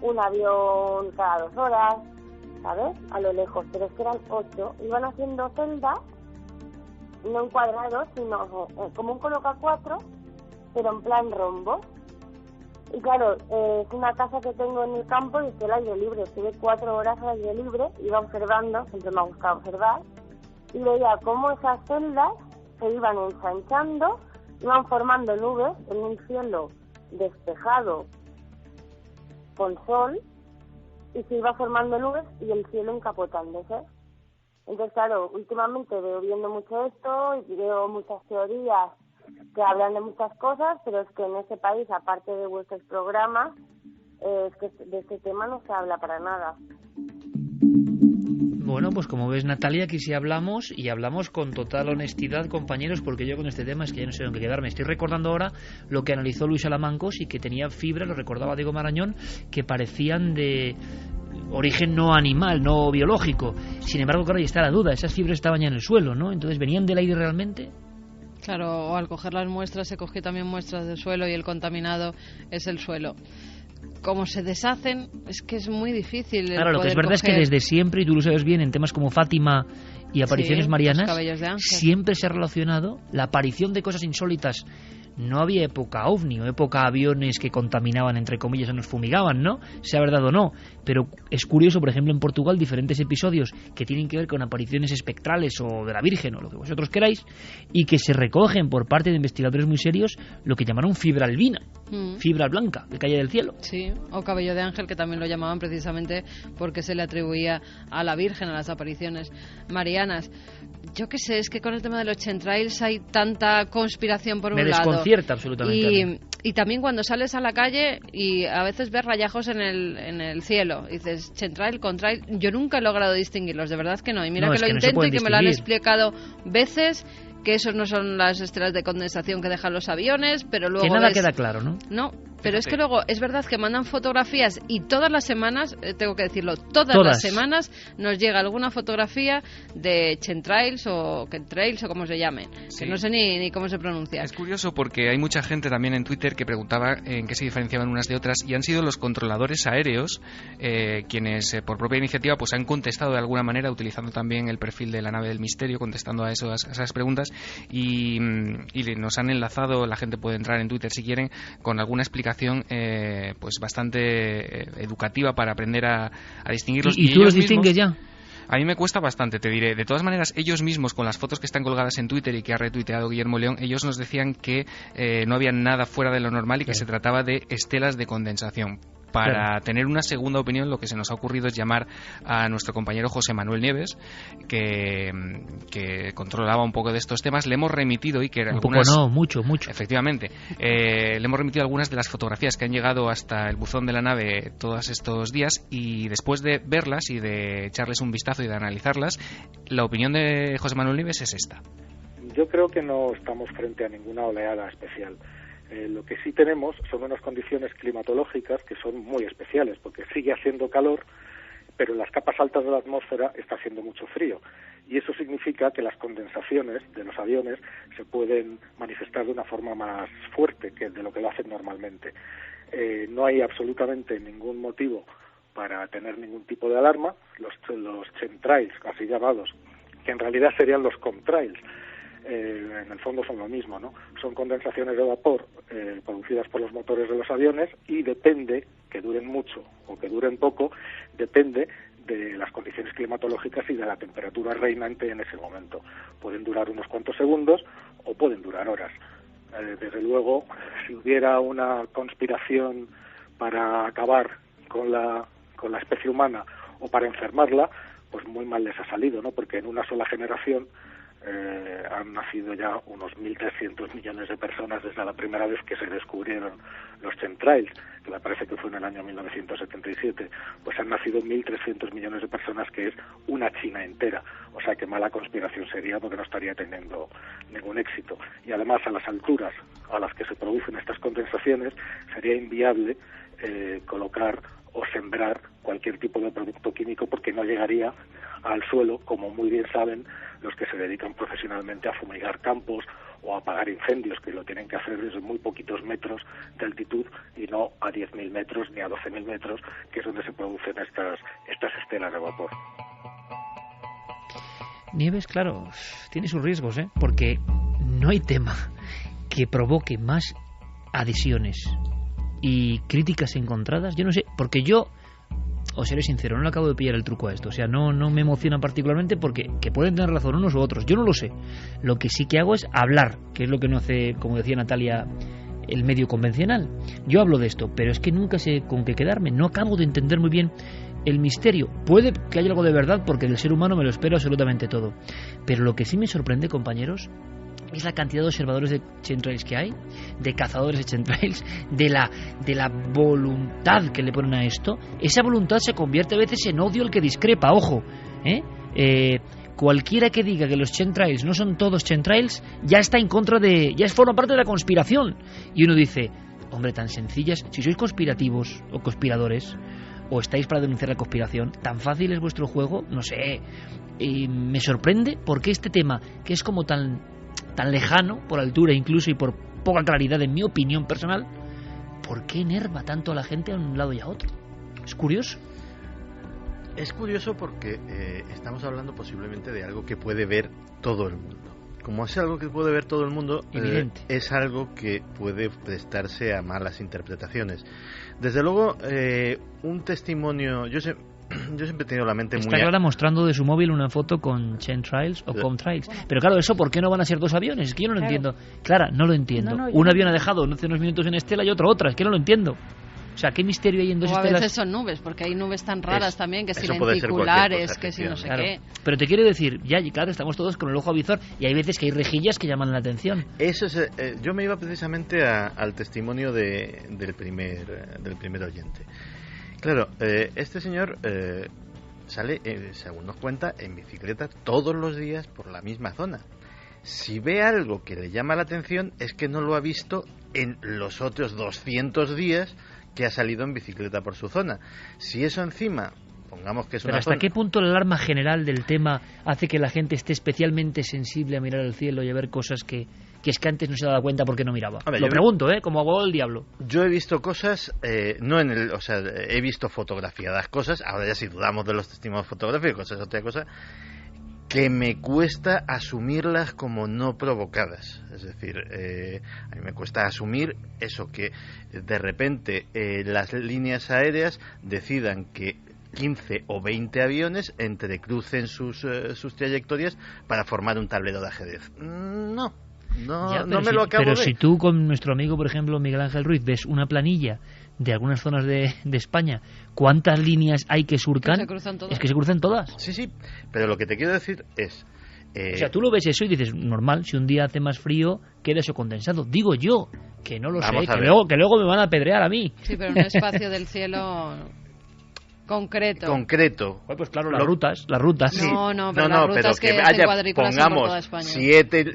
un avión cada 2 horas, ¿sabes?, a lo lejos, pero es que eran 8, iban haciendo celdas, no en cuadrados, sino como un coloca 4, pero en plan rombo. Y claro, es una casa que tengo en el campo y estoy al aire libre, estuve 4 horas al aire libre, iba observando, siempre me ha gustado observar, y veía cómo esas celdas se iban ensanchando iban formando nubes en un cielo despejado con sol, y se iba formando nubes y el cielo encapotándose. Entonces, claro, últimamente veo viendo mucho esto y veo muchas teorías que hablan de muchas cosas, pero es que en ese país, aparte de vuestros programas, es que de este tema no se habla para nada. Bueno, pues como ves, Natalia, aquí sí hablamos, y hablamos con total honestidad, compañeros, porque yo con este tema es que ya no sé en qué quedarme. Estoy recordando ahora lo que analizó Luis Alamancos y que tenía fibras, lo recordaba Diego Marañón, que parecían de origen no animal, no biológico. Sin embargo, claro, ahí está la duda, esas fibras estaban ya en el suelo, ¿no? Entonces, ¿venían del aire realmente? Claro, o al coger las muestras se cogió también muestras del suelo y el contaminado es el suelo. Como se deshacen, es que es muy difícil. Claro, lo que es verdad es que desde siempre, y tú lo sabes bien, en temas como Fátima y apariciones marianas, siempre se ha relacionado la aparición de cosas insólitas. No había época ovni o época aviones que contaminaban, entre comillas, o nos fumigaban, ¿no? Sea verdad o no. Pero es curioso, por ejemplo, en Portugal, diferentes episodios que tienen que ver con apariciones espectrales o de la Virgen o lo que vosotros queráis, y que se recogen por parte de investigadores muy serios lo que llamaron fibra albina, fibra blanca, que cae del cielo. Sí, o cabello de ángel, que también lo llamaban precisamente porque se le atribuía a la Virgen, a las apariciones marianas. Yo qué sé, es que con el tema de los chemtrails hay tanta conspiración por un lado. Me desconcierta absolutamente. Y también cuando sales a la calle y a veces ves rayajos en el cielo, y dices chemtrail, contrail, yo nunca he logrado distinguirlos, de verdad que no. Y mira que lo intento y que me lo han explicado veces, que esos no son las estelas de condensación que dejan los aviones, pero luego... Que nada queda claro, ¿no? No, pero es que luego es verdad que mandan fotografías y todas las semanas, tengo que decirlo, todas las semanas nos llega alguna fotografía de chemtrails o chemtrails o como se llamen, que no sé ni cómo se pronuncia. Es curioso porque hay mucha gente también en Twitter que preguntaba en qué se diferenciaban unas de otras, y han sido los controladores aéreos quienes por propia iniciativa pues han contestado de alguna manera, utilizando también el perfil de la nave del misterio, contestando a esas preguntas, y nos han enlazado. La gente puede entrar en Twitter si quieren, con alguna explicación pues bastante educativa para aprender a distinguirlos. ¿Y tú los distingues ya? A mí me cuesta bastante, te diré. De todas maneras, ellos mismos, con las fotos que están colgadas en Twitter y que ha retuiteado Guillermo León, ellos nos decían que no había nada fuera de lo normal y que se trataba de estelas de condensación. Para tener una segunda opinión, lo que se nos ha ocurrido es llamar a nuestro compañero José Manuel Nieves, que controlaba un poco de estos temas. Le hemos remitido mucho. Efectivamente. Le hemos remitido algunas de las fotografías que han llegado hasta el buzón de la nave todos estos días, y después de verlas y de echarles un vistazo y de analizarlas, la opinión de José Manuel Nieves es esta. Yo creo que no estamos frente a ninguna oleada especial. Lo que sí tenemos son unas condiciones climatológicas que son muy especiales, porque sigue haciendo calor, pero en las capas altas de la atmósfera está haciendo mucho frío. Y eso significa que las condensaciones de los aviones se pueden manifestar de una forma más fuerte que de lo que lo hacen normalmente. No hay absolutamente ningún motivo para tener ningún tipo de alarma. Los chemtrails, así llamados, que en realidad serían los contrails, en el fondo son lo mismo, ¿no? Son condensaciones de vapor producidas por los motores de los aviones, y depende, que duren mucho o que duren poco, depende de las condiciones climatológicas y de la temperatura reinante en ese momento. Pueden durar unos cuantos segundos o pueden durar horas. Desde luego, si hubiera una conspiración para acabar con la especie humana o para enfermarla, pues muy mal les ha salido, ¿no? Porque en una sola generación han nacido ya unos 1.300 millones de personas desde la primera vez que se descubrieron los chemtrails, que me parece que fue en el año 1977. Pues han nacido 1.300 millones de personas, que es una China entera. O sea que mala conspiración sería, porque no estaría teniendo ningún éxito. Y además, a las alturas a las que se producen estas condensaciones, sería inviable colocar o sembrar cualquier tipo de producto químico, porque no llegaría al suelo, como muy bien saben los que se dedican profesionalmente a fumigar campos o a apagar incendios, que lo tienen que hacer desde muy poquitos metros de altitud y no a 10.000 metros ni a 12.000 metros, que es donde se producen estas estelas de vapor. Nieves, claro, tiene sus riesgos, porque no hay tema que provoque más adhesiones y críticas encontradas. Yo no sé, porque yo os seré sincero, no le acabo de pillar el truco a esto. O sea, no me emociona particularmente porque que pueden tener razón unos u otros. Yo no lo sé. Lo que sí que hago es hablar, que es lo que no hace, como decía Natalia, el medio convencional. Yo hablo de esto, pero es que nunca sé con qué quedarme. No acabo de entender muy bien el misterio. Puede que haya algo de verdad, porque del ser humano me lo espero absolutamente todo. Pero lo que sí me sorprende, compañeros, es la cantidad de observadores de chemtrails que hay, de cazadores de chemtrails, de la voluntad que le ponen a esto. Esa voluntad se convierte a veces en odio el que discrepa, ojo, cualquiera que diga que los chemtrails no son todos chemtrails ya está en contra de... ya forma parte de la conspiración. Y uno dice, hombre, tan sencillas, si sois conspirativos o conspiradores, o estáis para denunciar la conspiración, tan fácil es vuestro juego, no sé. Me sorprende porque este tema, que es como tan lejano, por altura incluso y por poca claridad en mi opinión personal, ¿por qué enerva tanto a la gente a un lado y a otro? Es curioso. Es curioso porque estamos hablando posiblemente de algo que puede ver todo el mundo. Como es algo que puede ver todo el mundo, es algo que puede prestarse a malas interpretaciones. Desde luego, un testimonio... Yo siempre he tenido la mente Está Clara mostrando de su móvil una foto con chemtrails o contrails. Pero claro, eso, ¿por qué no van a ser dos aviones? Es que yo no lo entiendo. Clara, no lo entiendo. Un avión ha dejado hace unos minutos en Estela y otro otra. Es que no lo entiendo. O sea, ¿qué misterio hay en dos estelas? A veces son nubes, porque hay nubes tan raras también, que si lenticulares, que si no sé qué. Pero te quiero decir, ya, claro, estamos todos con el ojo avizor y hay veces que hay rejillas que llaman la atención. Eso es, yo me iba precisamente al testimonio del primer oyente. Claro, este señor sale, según nos cuenta, en bicicleta todos los días por la misma zona. Si ve algo que le llama la atención, es que no lo ha visto en los otros 200 días que ha salido en bicicleta por su zona. Si eso encima, pongamos que es Pero una ¿hasta qué punto la alarma general del tema hace que la gente esté especialmente sensible a mirar al cielo y a ver cosas que es que antes no se daba cuenta porque no miraba? Lo pregunto, como abogado del diablo. Yo he visto cosas, he visto fotografiadas cosas, ahora ya si dudamos de los testimonios fotográficos, es otra cosa, que me cuesta asumirlas como no provocadas. Es decir, a mí me cuesta asumir eso, que de repente las líneas aéreas decidan que 15 o 20 aviones entrecrucen sus trayectorias para formar un tablero de ajedrez. No me lo acabo de... Pero si tú con nuestro amigo, por ejemplo, Miguel Ángel Ruiz, ves una planilla de algunas zonas de España, ¿cuántas líneas hay que surcan? Se cruzan todas. Es que se cruzan todas. Sí, pero lo que te quiero decir es... O sea, tú lo ves eso y dices, normal, si un día hace más frío, queda eso condensado. Digo yo, que no lo sé, que luego me van a apedrear a mí. Sí, pero un espacio del cielo... Concreto. Pues claro, las rutas. Sí. No, pero las rutas pero que hacen haya, cuadrículas pongamos, por toda España.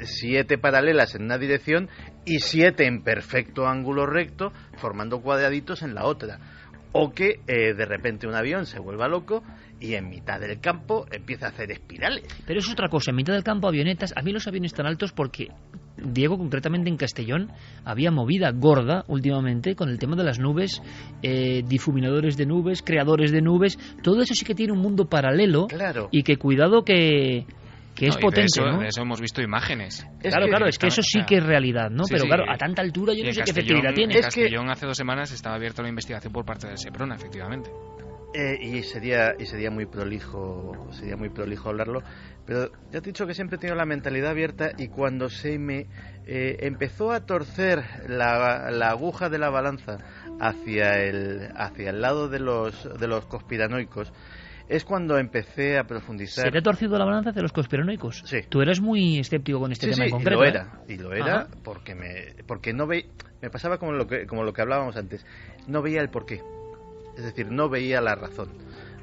7 paralelas en una dirección y 7 en perfecto ángulo recto, formando cuadraditos en la otra. O que de repente un avión se vuelva loco y en mitad del campo empieza a hacer espirales. Pero es otra cosa, en mitad del campo avionetas. A mí los aviones tan altos porque... Diego, concretamente en Castellón, había movida gorda últimamente con el tema de las nubes, difuminadores de nubes, creadores de nubes, todo eso sí que tiene un mundo paralelo. Claro. Y que cuidado que es potente, ¿no? De eso hemos visto imágenes. Claro, es que eso sí que es realidad, ¿no? Pero claro, a tanta altura yo no sé qué efectividad tiene. En Castellón hace 2 semanas estaba abierta una investigación por parte del Seprona, efectivamente. Y sería muy prolijo hablarlo, pero ya te he dicho que siempre he tenido la mentalidad abierta y cuando se me empezó a torcer la aguja de la balanza hacia el lado de los conspiranoicos, es cuando empecé a profundizar. ¿Se te ha torcido la balanza hacia los conspiranoicos? Sí. Tú eres muy escéptico con este tema en concreto. Y lo era porque no veía, me pasaba como lo que hablábamos antes, no veía el porqué. Es decir, no veía la razón,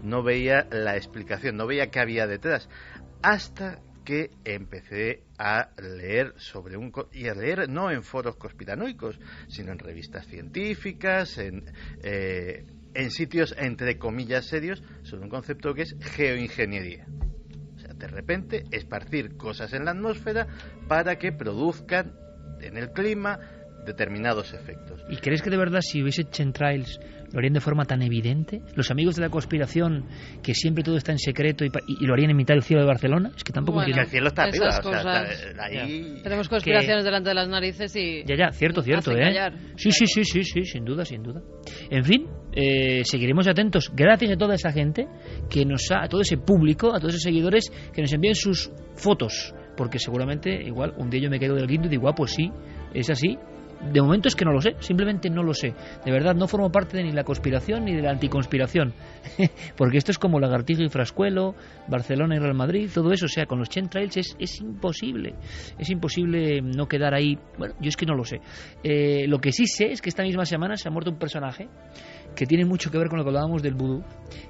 no veía la explicación, no veía qué había detrás, hasta que empecé a leer y a leer no en foros conspiranoicos, sino en revistas científicas, en sitios entre comillas serios, sobre un concepto que es geoingeniería. O sea, de repente esparcir cosas en la atmósfera para que produzcan en el clima determinados efectos. ¿Y crees que de verdad si hubiese chemtrails lo harían de forma tan evidente? ¿Los amigos de la conspiración, que siempre todo está en secreto, y lo harían en mitad del cielo de Barcelona? Es que tampoco bueno, entiendo. El cielo está arriba, o sea, ahí... Tenemos conspiraciones delante de las narices y... Ya, cierto, callar. Sí, sin duda. En fin, seguiremos atentos. Gracias a toda esa gente a todo ese público, a todos esos seguidores que nos envíen sus fotos, porque seguramente igual un día yo me quedo del guindo y digo, pues sí, es así. De momento es que no lo sé, simplemente no lo sé. De verdad, no formo parte de ni la conspiración ni de la anticonspiración. Porque esto es como Lagartijo y Frascuelo, Barcelona y Real Madrid, todo eso. O sea, con los chemtrails es imposible. Es imposible no quedar ahí. Bueno, yo es que no lo sé. Lo que sí sé es que esta misma semana se ha muerto un personaje que tiene mucho que ver con lo que hablábamos del vudú,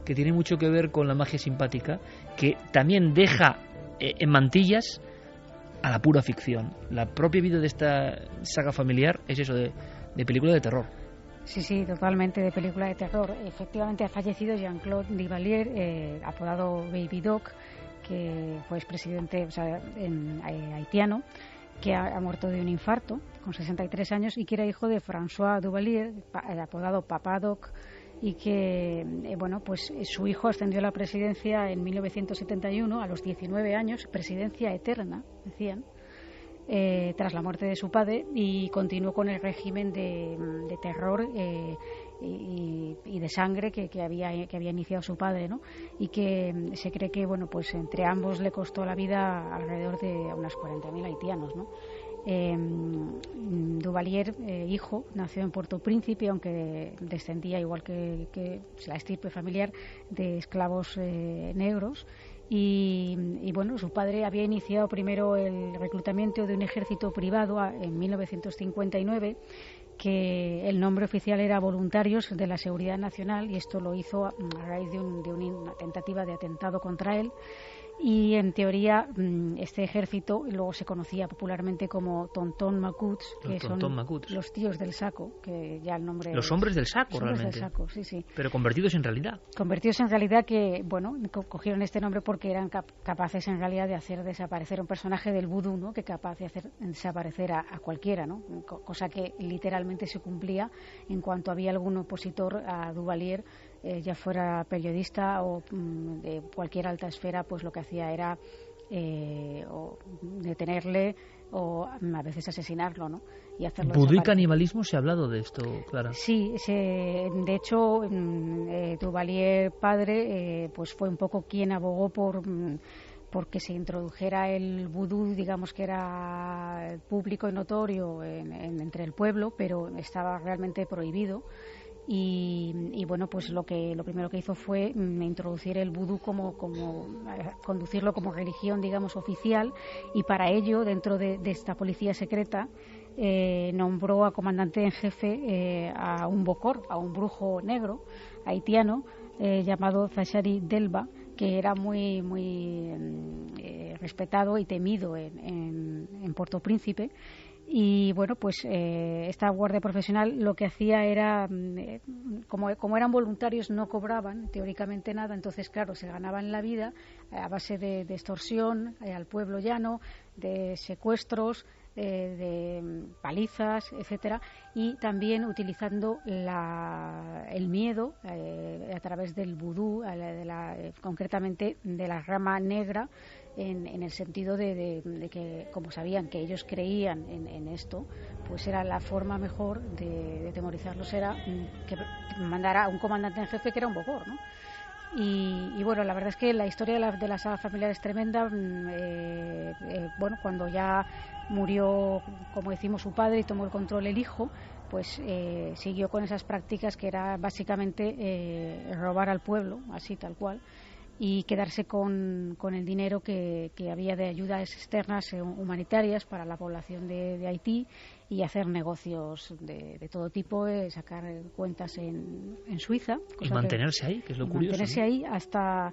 que tiene mucho que ver con la magia simpática, que también deja en mantillas a la pura ficción. La propia vida de esta saga familiar es eso de película de terror. Sí, totalmente de película de terror. Efectivamente ha fallecido Jean-Claude Duvalier, apodado Baby Doc, que fue expresidente haitiano, que ha muerto de un infarto con 63 años y que era hijo de François Duvalier, apodado Papa Doc, y que pues su hijo ascendió a la presidencia en 1971 a los 19 años, presidencia eterna, decían, tras la muerte de su padre, y continuó con el régimen de terror y de sangre que había iniciado su padre, ¿no? Y que se cree que pues entre ambos le costó la vida alrededor de unas 40.000 haitianos, ¿no? Duvalier, hijo, nació en Puerto Príncipe, aunque descendía, igual que la estirpe familiar, de esclavos negros. Y su padre había iniciado primero el reclutamiento de un ejército privado en 1959, que el nombre oficial era Voluntarios de la Seguridad Nacional, y esto lo hizo a raíz de una tentativa de atentado contra él. Y en teoría este ejército luego se conocía popularmente como Tonton Macuts, que son los tíos del saco, que ya el nombre... Los hombres del saco, realmente. Hombres del saco, sí. Pero convertidos en realidad. Convertidos en realidad, que cogieron este nombre porque eran capaces en realidad de hacer desaparecer un personaje del vudú, ¿no? Que capaz de hacer desaparecer a cualquiera, ¿no? Cosa que literalmente se cumplía en cuanto había algún opositor a Duvalier, ya fuera periodista o de cualquier alta esfera, pues lo que hacía era o detenerle o a veces asesinarlo, ¿no? Y hacerlo ¿Vudú y canibalismo se ha hablado de esto, Clara? Sí, de hecho Duvalier padre pues fue un poco quien abogó porque se introdujera el vudú, digamos que era público y notorio entre el pueblo, pero estaba realmente prohibido. Y pues lo primero que hizo fue introducir el vudú como conducirlo como religión, digamos, oficial, y para ello, dentro de esta policía secreta, nombró a comandante en jefe a un bokor, a un brujo negro haitiano llamado Zachary Delba, que era muy respetado y temido en Puerto Príncipe. Y esta guardia profesional lo que hacía era, como eran voluntarios, no cobraban teóricamente nada, entonces claro, se ganaban la vida a base de extorsión al pueblo llano, de secuestros, de palizas, etcétera, y también utilizando el miedo a través del vudú, concretamente de la rama negra, en el sentido de que, como sabían que ellos creían en esto, pues era la forma mejor de temorizarlos, era que mandara a un comandante en jefe que era un bokor, ¿no? Y la verdad es que la historia de la saga familiar es tremenda. Cuando ya murió, como decimos, su padre y tomó el control el hijo, pues siguió con esas prácticas que era básicamente robar al pueblo, así tal cual, y quedarse con el dinero que había de ayudas externas humanitarias para la población de Haití, y hacer negocios de todo tipo, sacar cuentas en Suiza. Y mantenerse ahí, que es lo curioso. Mantenerse ahí hasta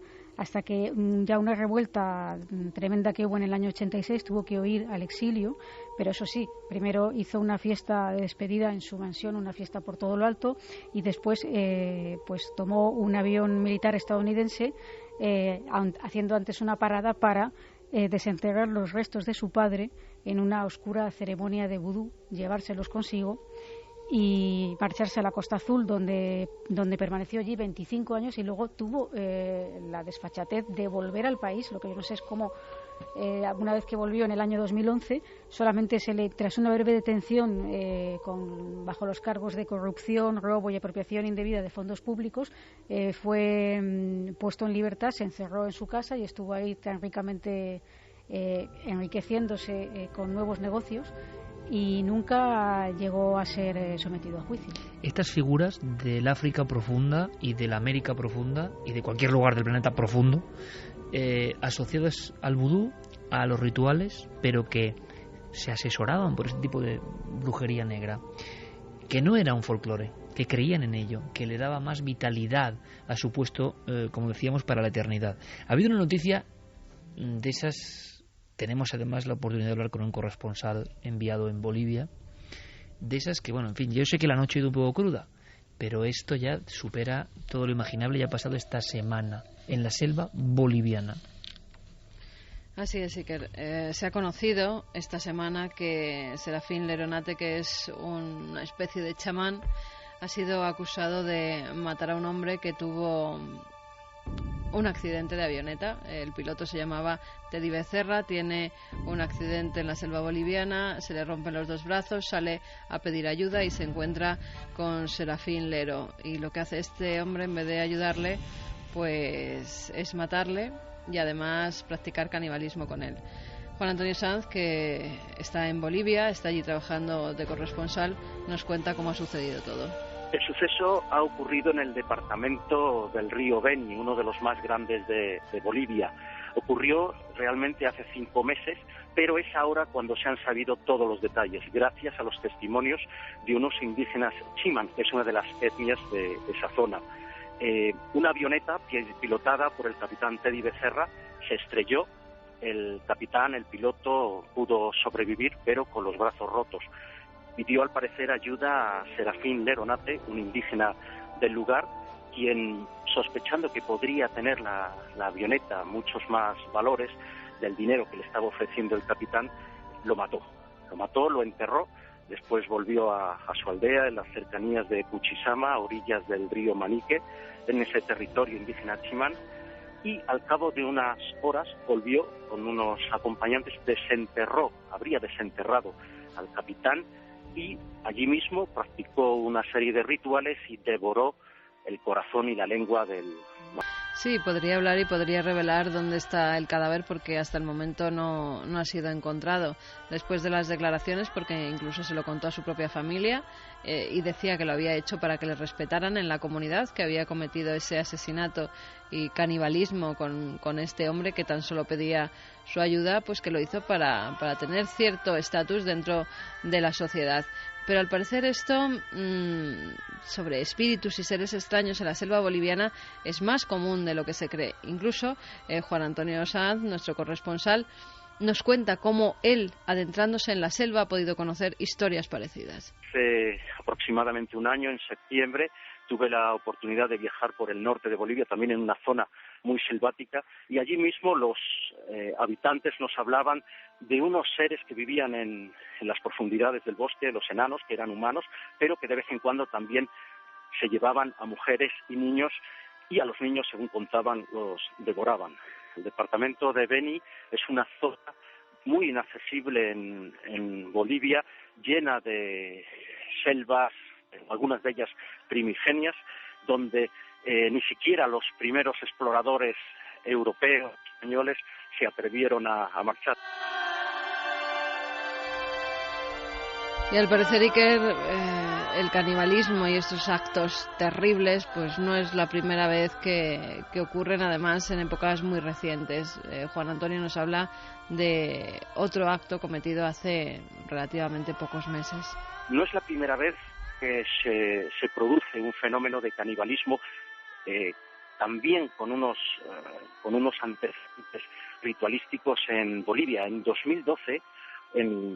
que ya una revuelta tremenda que hubo en el año 86 tuvo que huir al exilio, pero eso sí, primero hizo una fiesta de despedida en su mansión, una fiesta por todo lo alto, y después pues tomó un avión militar estadounidense, haciendo antes una parada para desenterrar los restos de su padre en una oscura ceremonia de vudú, llevárselos consigo y marcharse a la Costa Azul, donde permaneció allí 25 años y luego tuvo la desfachatez de volver al país. Lo que yo no sé es cómo, una vez que volvió en el año 2011, solamente tras una breve detención bajo los cargos de corrupción, robo y apropiación indebida de fondos públicos, fue puesto en libertad, se encerró en su casa y estuvo ahí tan ricamente enriqueciéndose con nuevos negocios, y nunca llegó a ser sometido a juicio. Estas figuras del África profunda y de la América profunda y de cualquier lugar del planeta profundo, asociadas al vudú, a los rituales, pero que se asesoraban por ese tipo de brujería negra, que no era un folclore, que creían en ello, que le daba más vitalidad a su puesto, como decíamos, para la eternidad. Ha habido una noticia de esas. Tenemos además la oportunidad de hablar con un corresponsal enviado en Bolivia, de esas que, bueno, en fin, yo sé que la noche ha ido un poco cruda, pero esto ya supera todo lo imaginable y ha pasado esta semana en la selva boliviana. Así es, Iker. Se ha conocido esta semana que Serafín Leronate, que es una especie de chamán, ha sido acusado de matar a un hombre que tuvo un accidente de avioneta. El piloto se llamaba Teddy Becerra, tiene un accidente en la selva boliviana, se le rompen los dos brazos, sale a pedir ayuda y se encuentra con Serafín Lero, y lo que hace este hombre, en vez de ayudarle, pues es matarle y además practicar canibalismo con él. Juan Antonio Sanz, que está en Bolivia, está allí trabajando de corresponsal, nos cuenta cómo ha sucedido todo. El suceso ha ocurrido en el departamento del río Beni, uno de los más grandes de Bolivia. Ocurrió realmente hace 5 meses, pero es ahora cuando se han sabido todos los detalles, gracias a los testimonios de unos indígenas Chiman, que es una de las etnias de esa zona. Una avioneta pilotada por el capitán Teddy Becerra se estrelló. El capitán, el piloto, pudo sobrevivir, pero con los brazos rotos. Pidió al parecer ayuda a Serafín Leronate, un indígena del lugar, quien, sospechando que podría tener la avioneta muchos más valores del dinero que le estaba ofreciendo el capitán, lo mató. Lo enterró, después volvió a su aldea en las cercanías de Puchisama, a orillas del río Manique, en ese territorio indígena Chimán, y al cabo de unas horas volvió con unos acompañantes, habría desenterrado al capitán, y allí mismo practicó una serie de rituales y devoró el corazón y la lengua del... Sí, podría hablar y podría revelar dónde está el cadáver, porque hasta el momento no ha sido encontrado. Después de las declaraciones, porque incluso se lo contó a su propia familia, y decía que lo había hecho para que le respetaran en la comunidad, que había cometido ese asesinato y canibalismo con este hombre que tan solo pedía su ayuda, pues que lo hizo para tener cierto estatus dentro de la sociedad. Pero al parecer esto sobre espíritus y seres extraños en la selva boliviana es más común de lo que se cree. Incluso Juan Antonio Sanz, nuestro corresponsal, nos cuenta cómo él, adentrándose en la selva, ha podido conocer historias parecidas. Hace aproximadamente un año, en septiembre, tuve la oportunidad de viajar por el norte de Bolivia, también en una zona muy selvática, y allí mismo los habitantes nos hablaban de unos seres que vivían en las profundidades del bosque, los enanos, que eran humanos, pero que de vez en cuando también se llevaban a mujeres y niños, y a los niños, según contaban, los devoraban. El departamento de Beni es una zona muy inaccesible en Bolivia, llena de selvas, algunas de ellas primigenias, donde ni siquiera los primeros exploradores europeos, españoles, se atrevieron a marchar. Y al parecer, Iker, el canibalismo y estos actos terribles pues no es la primera vez que ocurren, además en épocas muy recientes. Juan Antonio nos habla de otro acto cometido hace relativamente pocos meses. No es la primera vez que se produce un fenómeno de canibalismo, también con unos antecedentes ritualísticos en Bolivia. En 2012,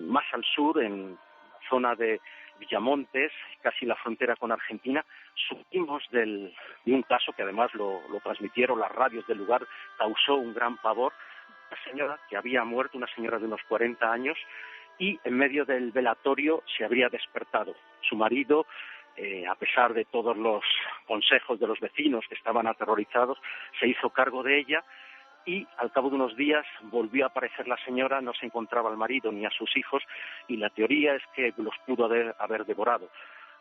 más al sur, en la zona de Villamontes, casi la frontera con Argentina, supimos de un caso que además lo transmitieron las radios del lugar, causó un gran pavor, esta señora que había muerto, una señora de unos 40 años, y en medio del velatorio se habría despertado. Su marido, a pesar de todos los consejos de los vecinos que estaban aterrorizados, se hizo cargo de ella y al cabo de unos días volvió a aparecer la señora, no se encontraba al marido ni a sus hijos y la teoría es que los pudo haber devorado.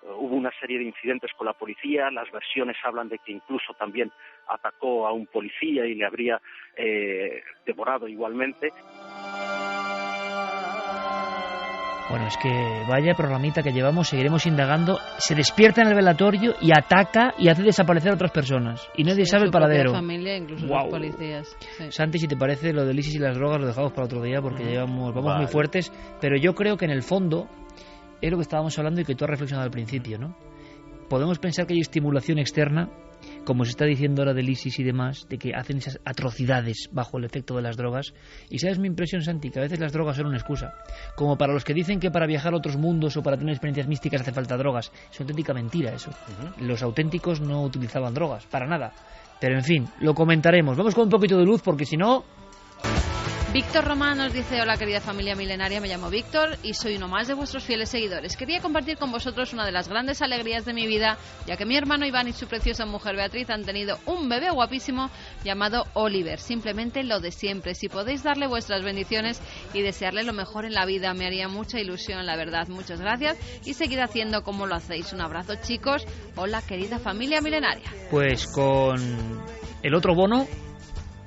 Hubo una serie de incidentes con la policía, las versiones hablan de que incluso también atacó a un policía y le habría devorado igualmente. Bueno, es que vaya programita que llevamos, seguiremos indagando. Se despierta en el velatorio y ataca y hace desaparecer a otras personas. Y nadie sabe el paradero. Familia, incluso los policías. Sí. Santi, si te parece, lo del ISIS y las drogas lo dejamos para otro día porque vamos muy fuertes. Pero yo creo que en el fondo es lo que estábamos hablando y que tú has reflexionado al principio, ¿no? Podemos pensar que hay estimulación externa, como se está diciendo ahora del ISIS y demás, de que hacen esas atrocidades bajo el efecto de las drogas. Y sabes mi impresión, Santi, que a veces las drogas son una excusa. Como para los que dicen que para viajar a otros mundos o para tener experiencias místicas hace falta drogas. Es una auténtica mentira eso. Los auténticos no utilizaban drogas, para nada. Pero en fin, lo comentaremos. Vamos con un poquito de luz porque si no... Víctor Román nos dice: hola querida familia milenaria, me llamo Víctor y soy uno más de vuestros fieles seguidores. Quería compartir con vosotros una de las grandes alegrías de mi vida, ya que mi hermano Iván y su preciosa mujer Beatriz han tenido un bebé guapísimo llamado Oliver. Simplemente lo de siempre. Si podéis darle vuestras bendiciones y desearle lo mejor en la vida, me haría mucha ilusión, la verdad. Muchas gracias y seguid haciendo como lo hacéis. Un abrazo, chicos. Hola querida familia milenaria. Pues con el otro bono,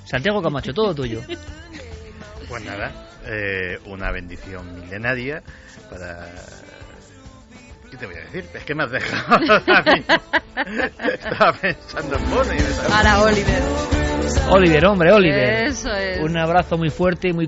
Santiago Camacho, todo tuyo. Pues nada, una bendición milenaria para... ¿Qué te voy a decir? Es que me has dejado a mí. Estaba pensando en bono y me... Para Oliver. Oliver, hombre, Oliver. Eso es. Un abrazo muy fuerte y muy